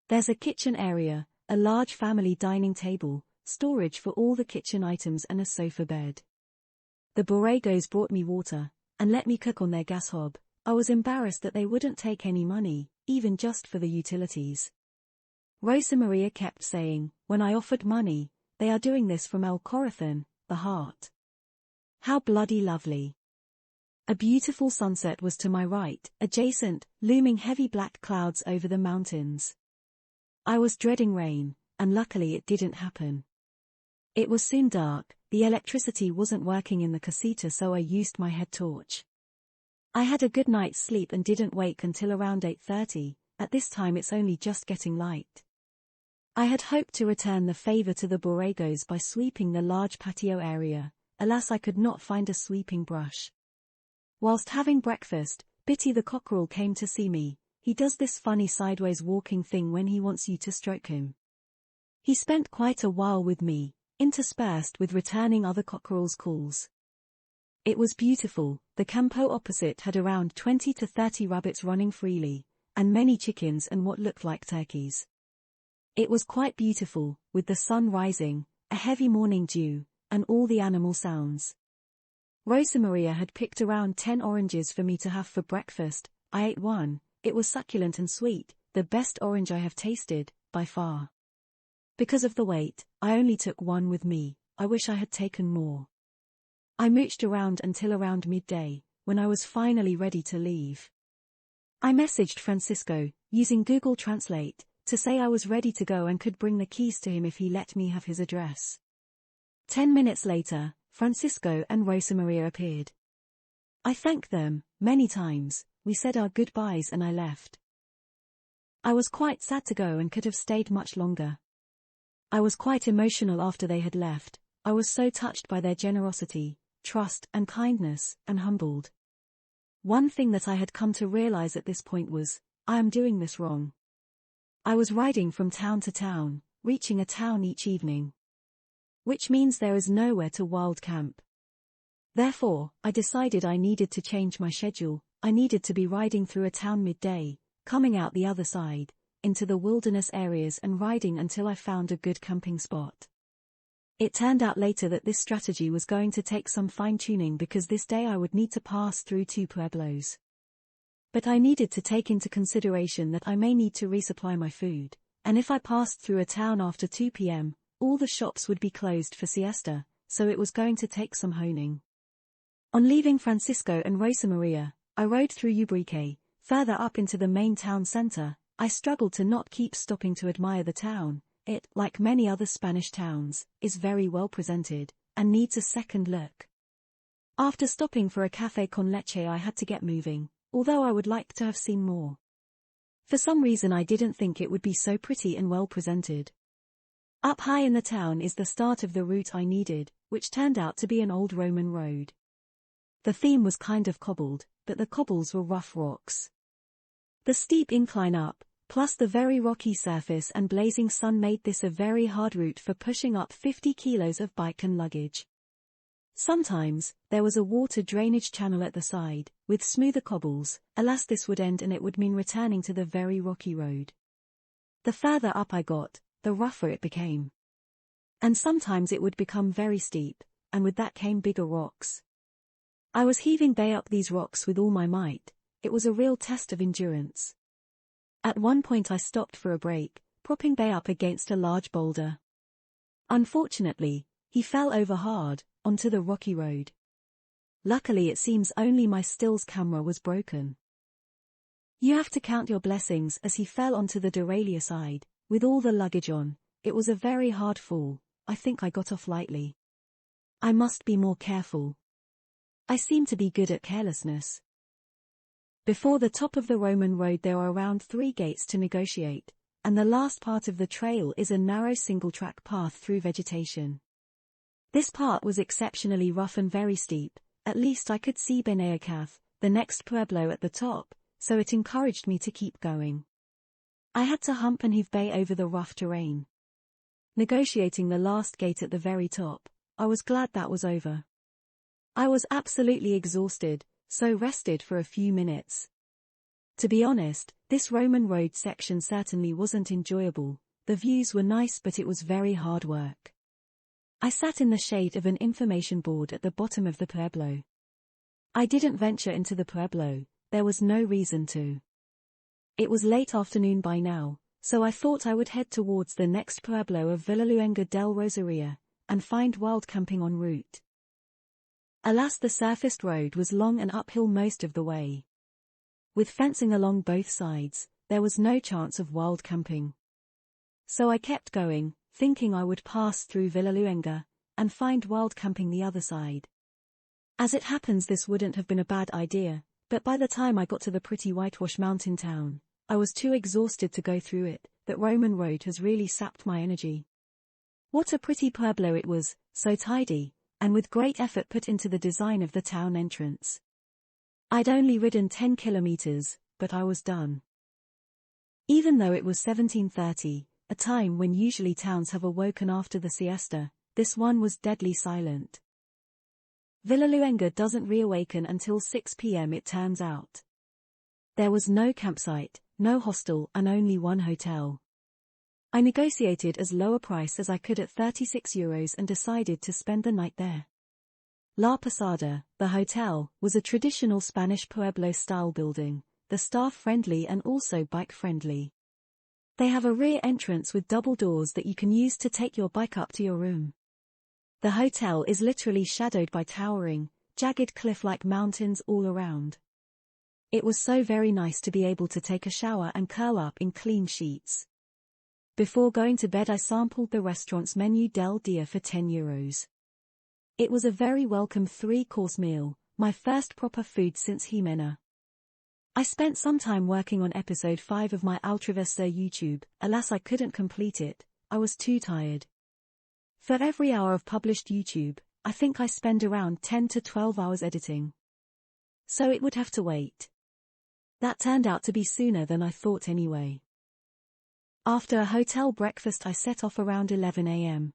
There's a kitchen area, a large family dining table, storage for all the kitchen items and a sofa bed. The Borregos brought me water, and let me cook on their gas hob. I was embarrassed that they wouldn't take any money, even just for the utilities. Rosa Maria kept saying, when I offered money, they are doing this from El Corazón, the heart. How bloody lovely. A beautiful sunset was to my right, adjacent, looming heavy black clouds over the mountains. I was dreading rain, and luckily it didn't happen. It was soon dark, the electricity wasn't working in the casita so I used my head torch. I had a good night's sleep and didn't wake until around 8:30, at this time it's only just getting light. I had hoped to return the favor to the Borregos by sweeping the large patio area, alas I could not find a sweeping brush. Whilst having breakfast, Bitty the cockerel came to see me. He does this funny sideways walking thing when he wants you to stroke him. He spent quite a while with me, interspersed with returning other cockerels' calls. It was beautiful. The campo opposite had around 20 to 30 rabbits running freely, and many chickens and what looked like turkeys. It was quite beautiful, with the sun rising, a heavy morning dew, and all the animal sounds. Rosa Maria had picked around 10 oranges for me to have for breakfast. I ate one. It was succulent and sweet, the best orange I have tasted, by far. Because of the weight, I only took one with me. I wish I had taken more. I mooched around until around midday, when I was finally ready to leave. I messaged Francisco, using Google Translate, to say I was ready to go and could bring the keys to him if he let me have his address. 10 minutes later, Francisco and Rosa Maria appeared. I thanked them, many times, we said our goodbyes and I left. I was quite sad to go and could have stayed much longer. I was quite emotional after they had left. I was so touched by their generosity, trust and kindness, and humbled. One thing that I had come to realize at this point was, I am doing this wrong. I was riding from town to town, reaching a town each evening. Which means there is nowhere to wild camp. Therefore, I decided I needed to change my schedule. I needed to be riding through a town midday, coming out the other side, into the wilderness areas and riding until I found a good camping spot. It turned out later that this strategy was going to take some fine-tuning because this day I would need to pass through 2 pueblos. But I needed to take into consideration that I may need to resupply my food, and if I passed through a town after 2 p.m., all the shops would be closed for siesta, so it was going to take some honing. On leaving Francisco and Rosa Maria, I rode through Ubrique, further up into the main town center. I struggled to not keep stopping to admire the town. It, like many other Spanish towns, is very well presented, and needs a second look. After stopping for a café con leche I had to get moving, although I would like to have seen more. For some reason I didn't think it would be so pretty and well presented. Up high in the town is the start of the route I needed, which turned out to be an old Roman road. The theme was kind of cobbled, but the cobbles were rough rocks. The steep incline up, plus the very rocky surface and blazing sun made this a very hard route for pushing up 50 kilos of bike and luggage. Sometimes, there was a water drainage channel at the side, with smoother cobbles. Alas, this would end and it would mean returning to the very rocky road. The further up I got, the rougher it became. And sometimes it would become very steep, and with that came bigger rocks. I was heaving bay up these rocks with all my might. It was a real test of endurance. At one point I stopped for a break, propping bay up against a large boulder. Unfortunately, he fell over hard, onto the rocky road. Luckily it seems only my stills camera was broken. You have to count your blessings as he fell onto the derailleur side, with all the luggage on. It was a very hard fall. I think I got off lightly. I must be more careful. I seem to be good at carelessness. Before the top of the Roman road there are around 3 gates to negotiate, and the last part of the trail is a narrow single-track path through vegetation. This part was exceptionally rough and very steep. At least I could see Benayacaz, the next pueblo at the top, so it encouraged me to keep going. I had to hump and heave bay over the rough terrain. Negotiating the last gate at the very top, I was glad that was over. I was absolutely exhausted, so rested for a few minutes. To be honest, this Roman road section certainly wasn't enjoyable. The views were nice but it was very hard work. I sat in the shade of an information board at the bottom of the pueblo. I didn't venture into the pueblo, there was no reason to. It was late afternoon by now, so I thought I would head towards the next pueblo of Villaluenga del Rosaria, and find wild camping en route. Alas, the surfaced road was long and uphill most of the way. With fencing along both sides, there was no chance of wild camping. So I kept going, thinking I would pass through Villaluenga, and find wild camping the other side. As it happens this wouldn't have been a bad idea, but by the time I got to the pretty whitewash mountain town, I was too exhausted to go through it. That Roman road has really sapped my energy. What a pretty pueblo it was, so tidy, and with great effort put into the design of the town entrance. I'd only ridden 10 kilometers, but I was done. Even though it was 17:30, a time when usually towns have awoken after the siesta, this one was deadly silent. Villaluenga doesn't reawaken until 6 p.m. it turns out. There was no campsite, no hostel and only one hotel. I negotiated as low a price as I could at €36 and decided to spend the night there. La Posada, the hotel, was a traditional Spanish Pueblo-style building, the staff-friendly and also bike-friendly. They have a rear entrance with double doors that you can use to take your bike up to your room. The hotel is literally shadowed by towering, jagged cliff-like mountains all around. It was so very nice to be able to take a shower and curl up in clean sheets. Before going to bed I sampled the restaurant's menu del dia for €10. It was a very welcome 3-course meal, my first proper food since Jimena. I spent some time working on episode 5 of my Altravesur YouTube. Alas, I couldn't complete it, I was too tired. For every hour of published YouTube, I think I spend around 10 to 12 hours editing. So it would have to wait. That turned out to be sooner than I thought anyway. After a hotel breakfast I set off around 11 a.m.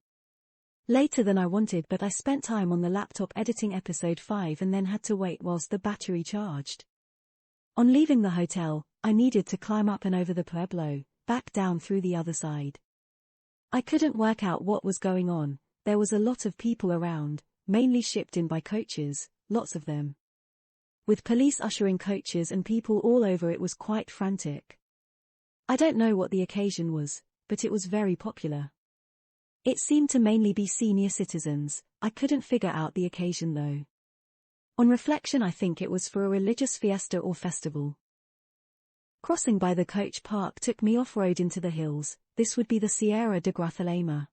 Later than I wanted, but I spent time on the laptop editing episode 5 and then had to wait whilst the battery charged. On leaving the hotel, I needed to climb up and over the pueblo, back down through the other side. I couldn't work out what was going on. There was a lot of people around, mainly shipped in by coaches, lots of them. With police ushering coaches and people all over, it was quite frantic. I don't know what the occasion was, but it was very popular. It seemed to mainly be senior citizens. I couldn't figure out the occasion though. On reflection, I think it was for a religious fiesta or festival. Crossing by the coach park took me off-road into the hills. This would be the Sierra de Grazalema.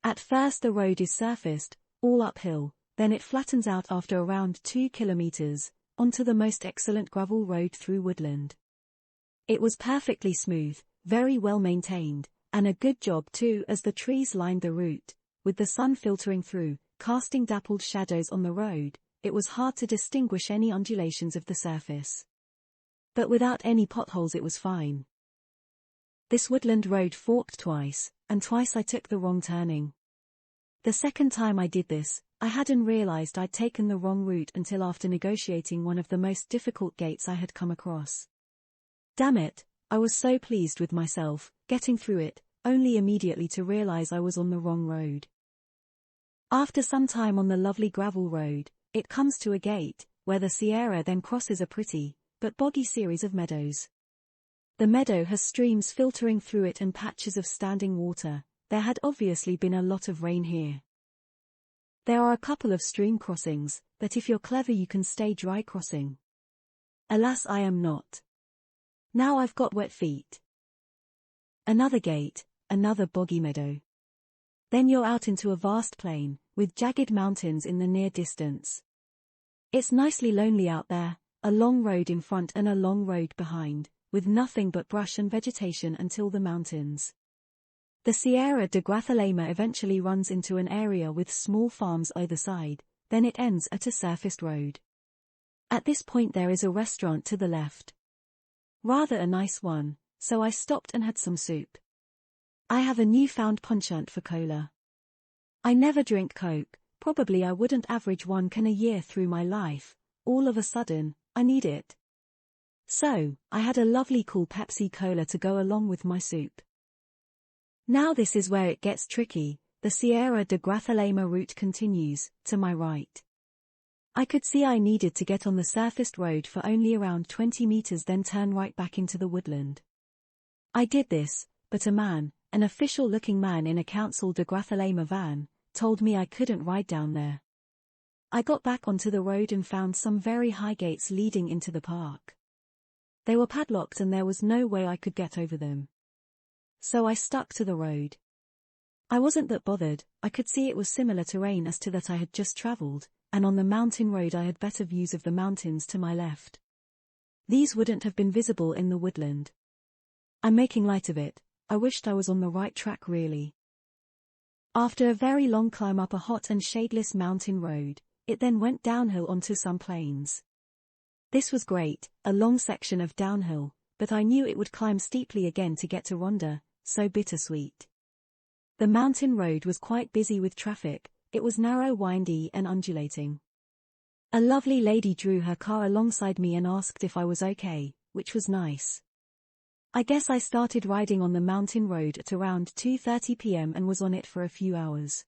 At first the road is surfaced, all uphill, then it flattens out after around 2 kilometers, onto the most excellent gravel road through woodland. It was perfectly smooth, very well maintained, and a good job too, as the trees lined the route, with the sun filtering through, casting dappled shadows on the road. It was hard to distinguish any undulations of the surface. But without any potholes it was fine. This woodland road forked twice, and twice I took the wrong turning. The second time I did this, I hadn't realized I'd taken the wrong route until after negotiating one of the most difficult gates I had come across. Damn it, I was so pleased with myself, getting through it, only immediately to realize I was on the wrong road. After some time on the lovely gravel road, it comes to a gate, where the Sierra then crosses a pretty, but boggy series of meadows. The meadow has streams filtering through it and patches of standing water. There had obviously been a lot of rain here. There are a couple of stream crossings, but if you're clever you can stay dry crossing. Alas, I am not. Now I've got wet feet. Another gate, another boggy meadow. Then you're out into a vast plain, with jagged mountains in the near distance. It's nicely lonely out there, a long road in front and a long road behind, with nothing but brush and vegetation until the mountains. The Sierra de Grazalema eventually runs into an area with small farms either side, then it ends at a surfaced road. At this point there is a restaurant to the left. Rather a nice one, so I stopped and had some soup. I have a newfound penchant for cola. I never drink Coke, probably I wouldn't average 1 can a year through my life. All of a sudden, I need it. So, I had a lovely cool Pepsi Cola to go along with my soup. Now this is where it gets tricky. The Sierra de Grazalema route continues, to my right. I could see I needed to get on the surfaced road for only around 20 meters then turn right back into the woodland. I did this, but a man, an official-looking man in a Council de Grazalema van, told me I couldn't ride down there. I got back onto the road and found some very high gates leading into the park. They were padlocked and there was no way I could get over them. So I stuck to the road. I wasn't that bothered. I could see it was similar terrain as to that I had just traveled, and on the mountain road I had better views of the mountains to my left. These wouldn't have been visible in the woodland. I'm making light of it. I wished I was on the right track really. After a very long climb up a hot and shadeless mountain road, it then went downhill onto some plains. This was great, a long section of downhill, but I knew it would climb steeply again to get to Ronda, so bittersweet. The mountain road was quite busy with traffic. It was narrow, windy and undulating. A lovely lady drew her car alongside me and asked if I was okay, which was nice. I guess I started riding on the mountain road at around 2:30 p.m. and was on it for a few hours.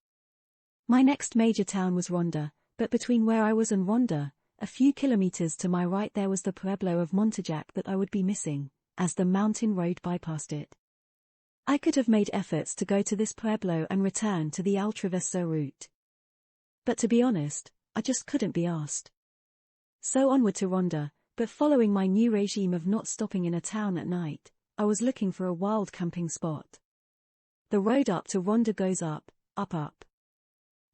My next major town was Ronda, but between where I was and Ronda, a few kilometers to my right there was the pueblo of Montejac that I would be missing, as the mountain road bypassed it. I could have made efforts to go to this pueblo and return to the Altravesur route. But to be honest, I just couldn't be asked. So onward to Ronda, but following my new regime of not stopping in a town at night, I was looking for a wild camping spot. The road up to Ronda goes up, up, up.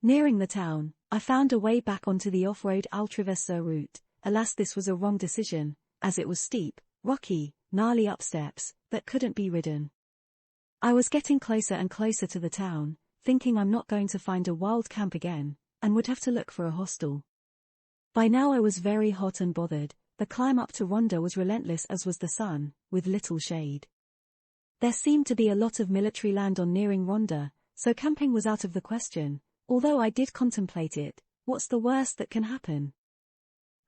Nearing the town, I found a way back onto the off-road Altravesur route. Alas, this was a wrong decision, as it was steep, rocky, gnarly up steps that couldn't be ridden. I was getting closer and closer to the town, thinking I'm not going to find a wild camp again, and would have to look for a hostel. By now I was very hot and bothered. The climb up to Ronda was relentless as was the sun, with little shade. There seemed to be a lot of military land on nearing Ronda, so camping was out of the question, although I did contemplate it. What's the worst that can happen?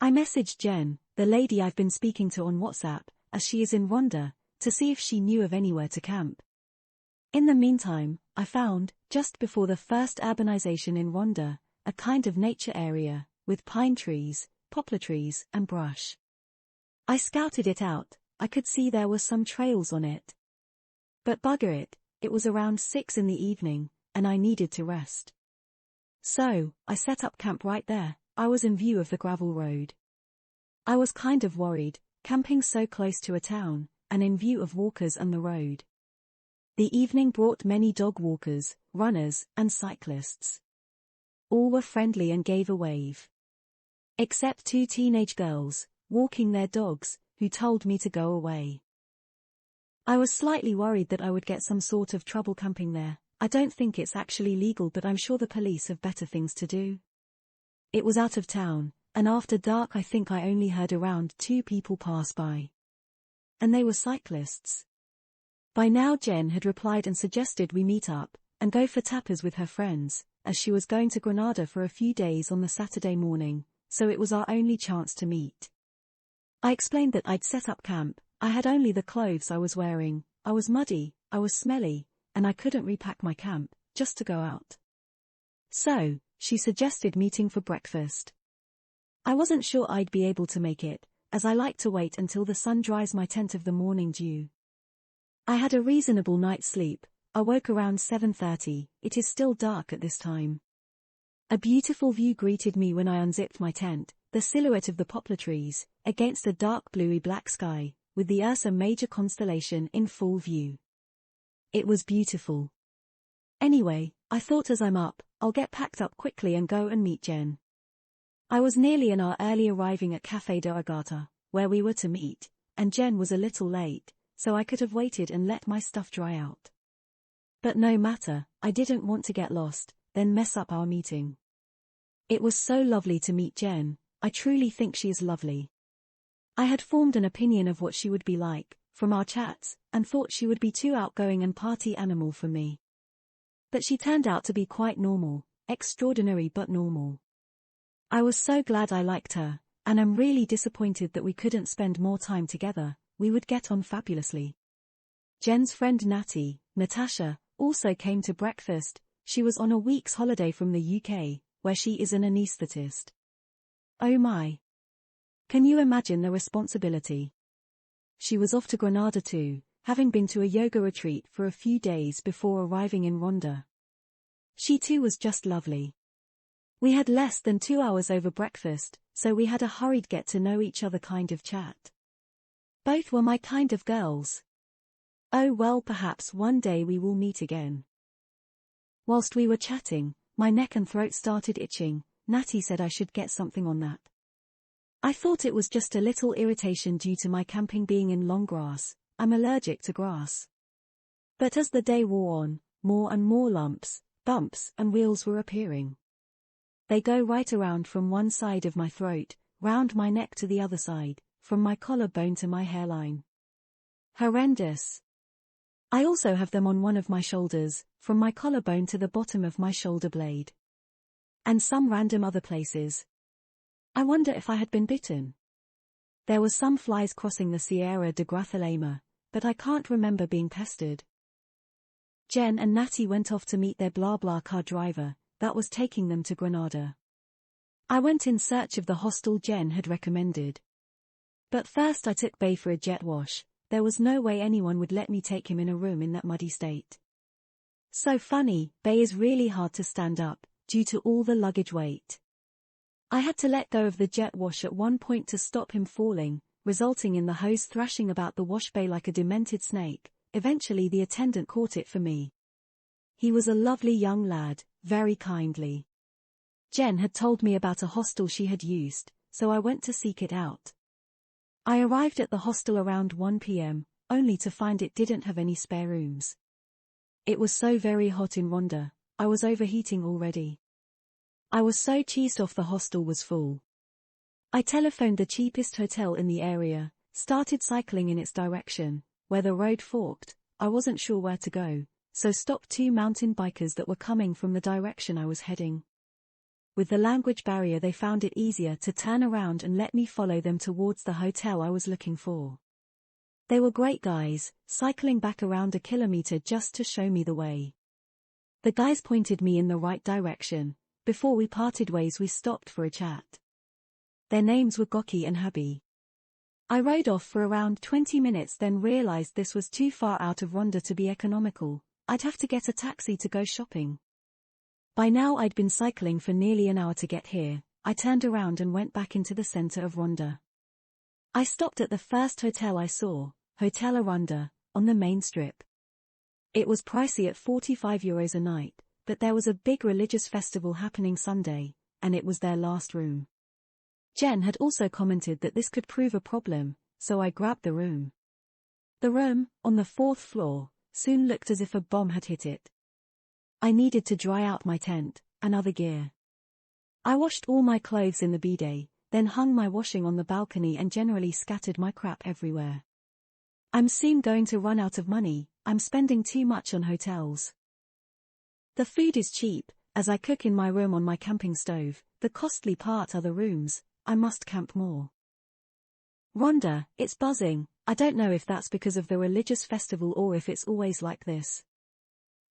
I messaged Jen, the lady I've been speaking to on WhatsApp, as she is in Ronda, to see if she knew of anywhere to camp. In the meantime, I found, just before the first urbanization in Ronda, a kind of nature area, with pine trees, poplar trees, and brush. I scouted it out. I could see there were some trails on it. But bugger it, It was around 6 in the evening, and I needed to rest. So, I set up camp right there. I was in view of the gravel road. I was kind of worried, camping so close to a town, and in view of walkers and the road. The evening brought many dog walkers, runners, and cyclists. All were friendly and gave a wave. Except 2 teenage girls, walking their dogs, who told me to go away. I was slightly worried that I would get some sort of trouble camping there. I don't think it's actually legal, but I'm sure the police have better things to do. It was out of town, and after dark I think I only heard around 2 people pass by. And they were cyclists. By now Jen had replied and suggested we meet up, and go for tapas with her friends, as she was going to Granada for a few days on the Saturday morning, so it was our only chance to meet. I explained that I'd set up camp. I had only the clothes I was wearing, I was muddy, I was smelly, and I couldn't repack my camp, just to go out. So, she suggested meeting for breakfast. I wasn't sure I'd be able to make it, as I like to wait until the sun dries my tent of the morning dew. I had a reasonable night's sleep. I woke around 7:30, it is still dark at this time. A beautiful view greeted me when I unzipped my tent, the silhouette of the poplar trees, against a dark bluey black sky, with the Ursa Major constellation in full view. It was beautiful. Anyway, I thought as I'm up, I'll get packed up quickly and go and meet Jen. I was nearly an hour early arriving at Café de Agata, where we were to meet, and Jen was a little late, so I could have waited and let my stuff dry out. But no matter, I didn't want to get lost, then mess up our meeting. It was so lovely to meet Jen. I truly think she is lovely. I had formed an opinion of what she would be like, from our chats, and thought she would be too outgoing and party animal for me. But she turned out to be quite normal, extraordinary but normal. I was so glad I liked her, and I'm really disappointed that we couldn't spend more time together. We would get on fabulously. Jen's friend Natasha, also came to breakfast. She was on a week's holiday from the UK, where she is an anaesthetist. Oh my! Can you imagine the responsibility? She was off to Granada too, having been to a yoga retreat for a few days before arriving in Ronda. She too was just lovely. We had less than 2 hours over breakfast, so we had a hurried get-to-know-each-other kind of chat. Both were my kind of girls. Oh well, perhaps one day we will meet again. Whilst we were chatting, my neck and throat started itching. Natty said I should get something on that. I thought it was just a little irritation due to my camping being in long grass. I'm allergic to grass. But as the day wore on, more and more lumps, bumps, and wheals were appearing. They go right around from one side of my throat, round my neck to the other side, from my collarbone to my hairline. Horrendous. I also have them on one of my shoulders, from my collarbone to the bottom of my shoulder blade. And some random other places. I wonder if I had been bitten. There were some flies crossing the Sierra de Grazalema, but I can't remember being pestered. Jen and Natty went off to meet their blah-blah car driver, that was taking them to Granada. I went in search of the hostel Jen had recommended. But first I took Bay for a jet wash. There was no way anyone would let me take him in a room in that muddy state. So funny, Bay is really hard to stand up, due to all the luggage weight. I had to let go of the jet wash at one point to stop him falling, resulting in the hose thrashing about the wash bay like a demented snake. Eventually the attendant caught it for me. He was a lovely young lad, very kindly. Jen had told me about a hostel she had used, so I went to seek it out. I arrived at the hostel around 1 p.m, only to find it didn't have any spare rooms. It was so very hot in Ronda, I was overheating already. I was so cheesed off the hostel was full. I telephoned the cheapest hotel in the area, started cycling in its direction. Where the road forked, I wasn't sure where to go, so stopped 2 mountain bikers that were coming from the direction I was heading. With the language barrier they found it easier to turn around and let me follow them towards the hotel I was looking for. They were great guys, cycling back around a kilometer just to show me the way. The guys pointed me in the right direction. Before we parted ways we stopped for a chat. Their names were Goki and Habi. I rode off for around 20 minutes then realized this was too far out of Ronda to be economical. I'd have to get a taxi to go shopping. By now I'd been cycling for nearly an hour to get here. I turned around and went back into the center of Ronda. I stopped at the first hotel I saw, Hotel Ronda, on the main strip. It was pricey at €45 a night, but there was a big religious festival happening Sunday, and it was their last room. Jen had also commented that this could prove a problem, so I grabbed the room. The room, on the 4th floor, soon looked as if a bomb had hit it. I needed to dry out my tent, and other gear. I washed all my clothes in the bidet, then hung my washing on the balcony and generally scattered my crap everywhere. I'm soon going to run out of money. I'm spending too much on hotels. The food is cheap, as I cook in my room on my camping stove. The costly part are the rooms. I must camp more. Ronda, it's buzzing. I don't know if that's because of the religious festival or if it's always like this.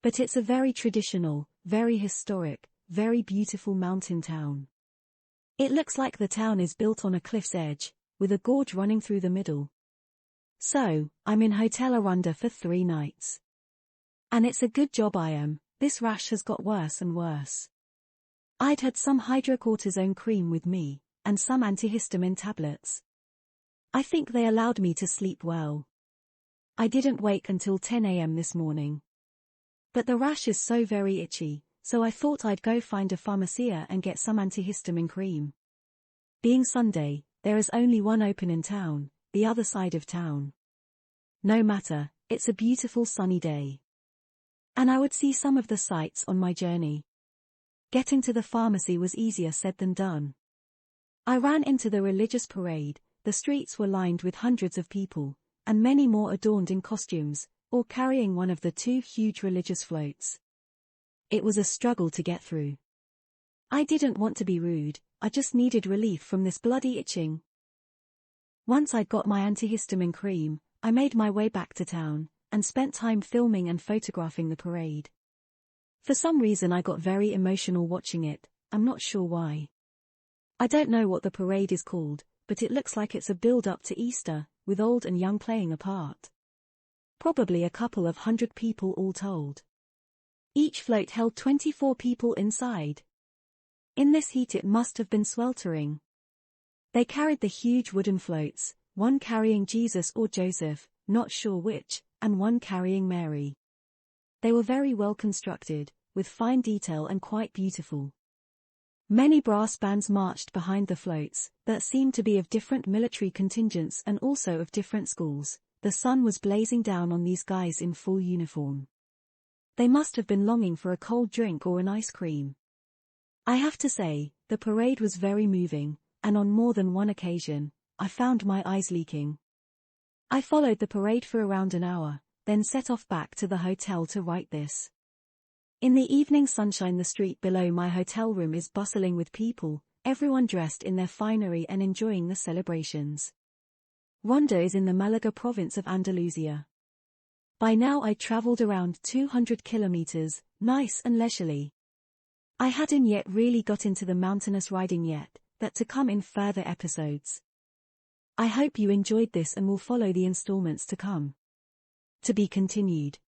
But it's a very traditional, very historic, very beautiful mountain town. It looks like the town is built on a cliff's edge, with a gorge running through the middle. So, I'm in Hotel Ronda for 3 nights. And it's a good job I am. This rash has got worse and worse. I'd had some hydrocortisone cream with me, and some antihistamine tablets. I think they allowed me to sleep well. I didn't wake until 10 a.m. this morning. But the rash is so very itchy, so I thought I'd go find a pharmacia and get some antihistamine cream. Being Sunday, there is only one open in town, the other side of town. No matter, it's a beautiful sunny day. And I would see some of the sights on my journey. Getting to the pharmacy was easier said than done. I ran into the religious parade. The streets were lined with hundreds of people, and many more adorned in costumes, or carrying one of the 2 huge religious floats. It was a struggle to get through. I didn't want to be rude, I just needed relief from this bloody itching. Once I'd got my antihistamine cream, I made my way back to town, and spent time filming and photographing the parade. For some reason I got very emotional watching it. I'm not sure why. I don't know what the parade is called, but it looks like it's a build-up to Easter, with old and young playing a part. Probably a couple of 100 people all told. Each float held 24 people inside. In this heat it must have been sweltering. They carried the huge wooden floats, one carrying Jesus or Joseph, not sure which, and one carrying Mary. They were very well constructed, with fine detail and quite beautiful. Many brass bands marched behind the floats, that seemed to be of different military contingents and also of different schools. The sun was blazing down on these guys in full uniform. They must have been longing for a cold drink or an ice cream. I have to say, the parade was very moving, and on more than one occasion, I found my eyes leaking. I followed the parade for around an hour, then set off back to the hotel to write this. In the evening sunshine, the street below my hotel room is bustling with people, everyone dressed in their finery and enjoying the celebrations. Ronda is in the Malaga province of Andalusia. By now I'd traveled around 200 kilometers, nice and leisurely. I hadn't yet really got into the mountainous riding yet, that to come in further episodes. I hope you enjoyed this and will follow the installments to come. To be continued.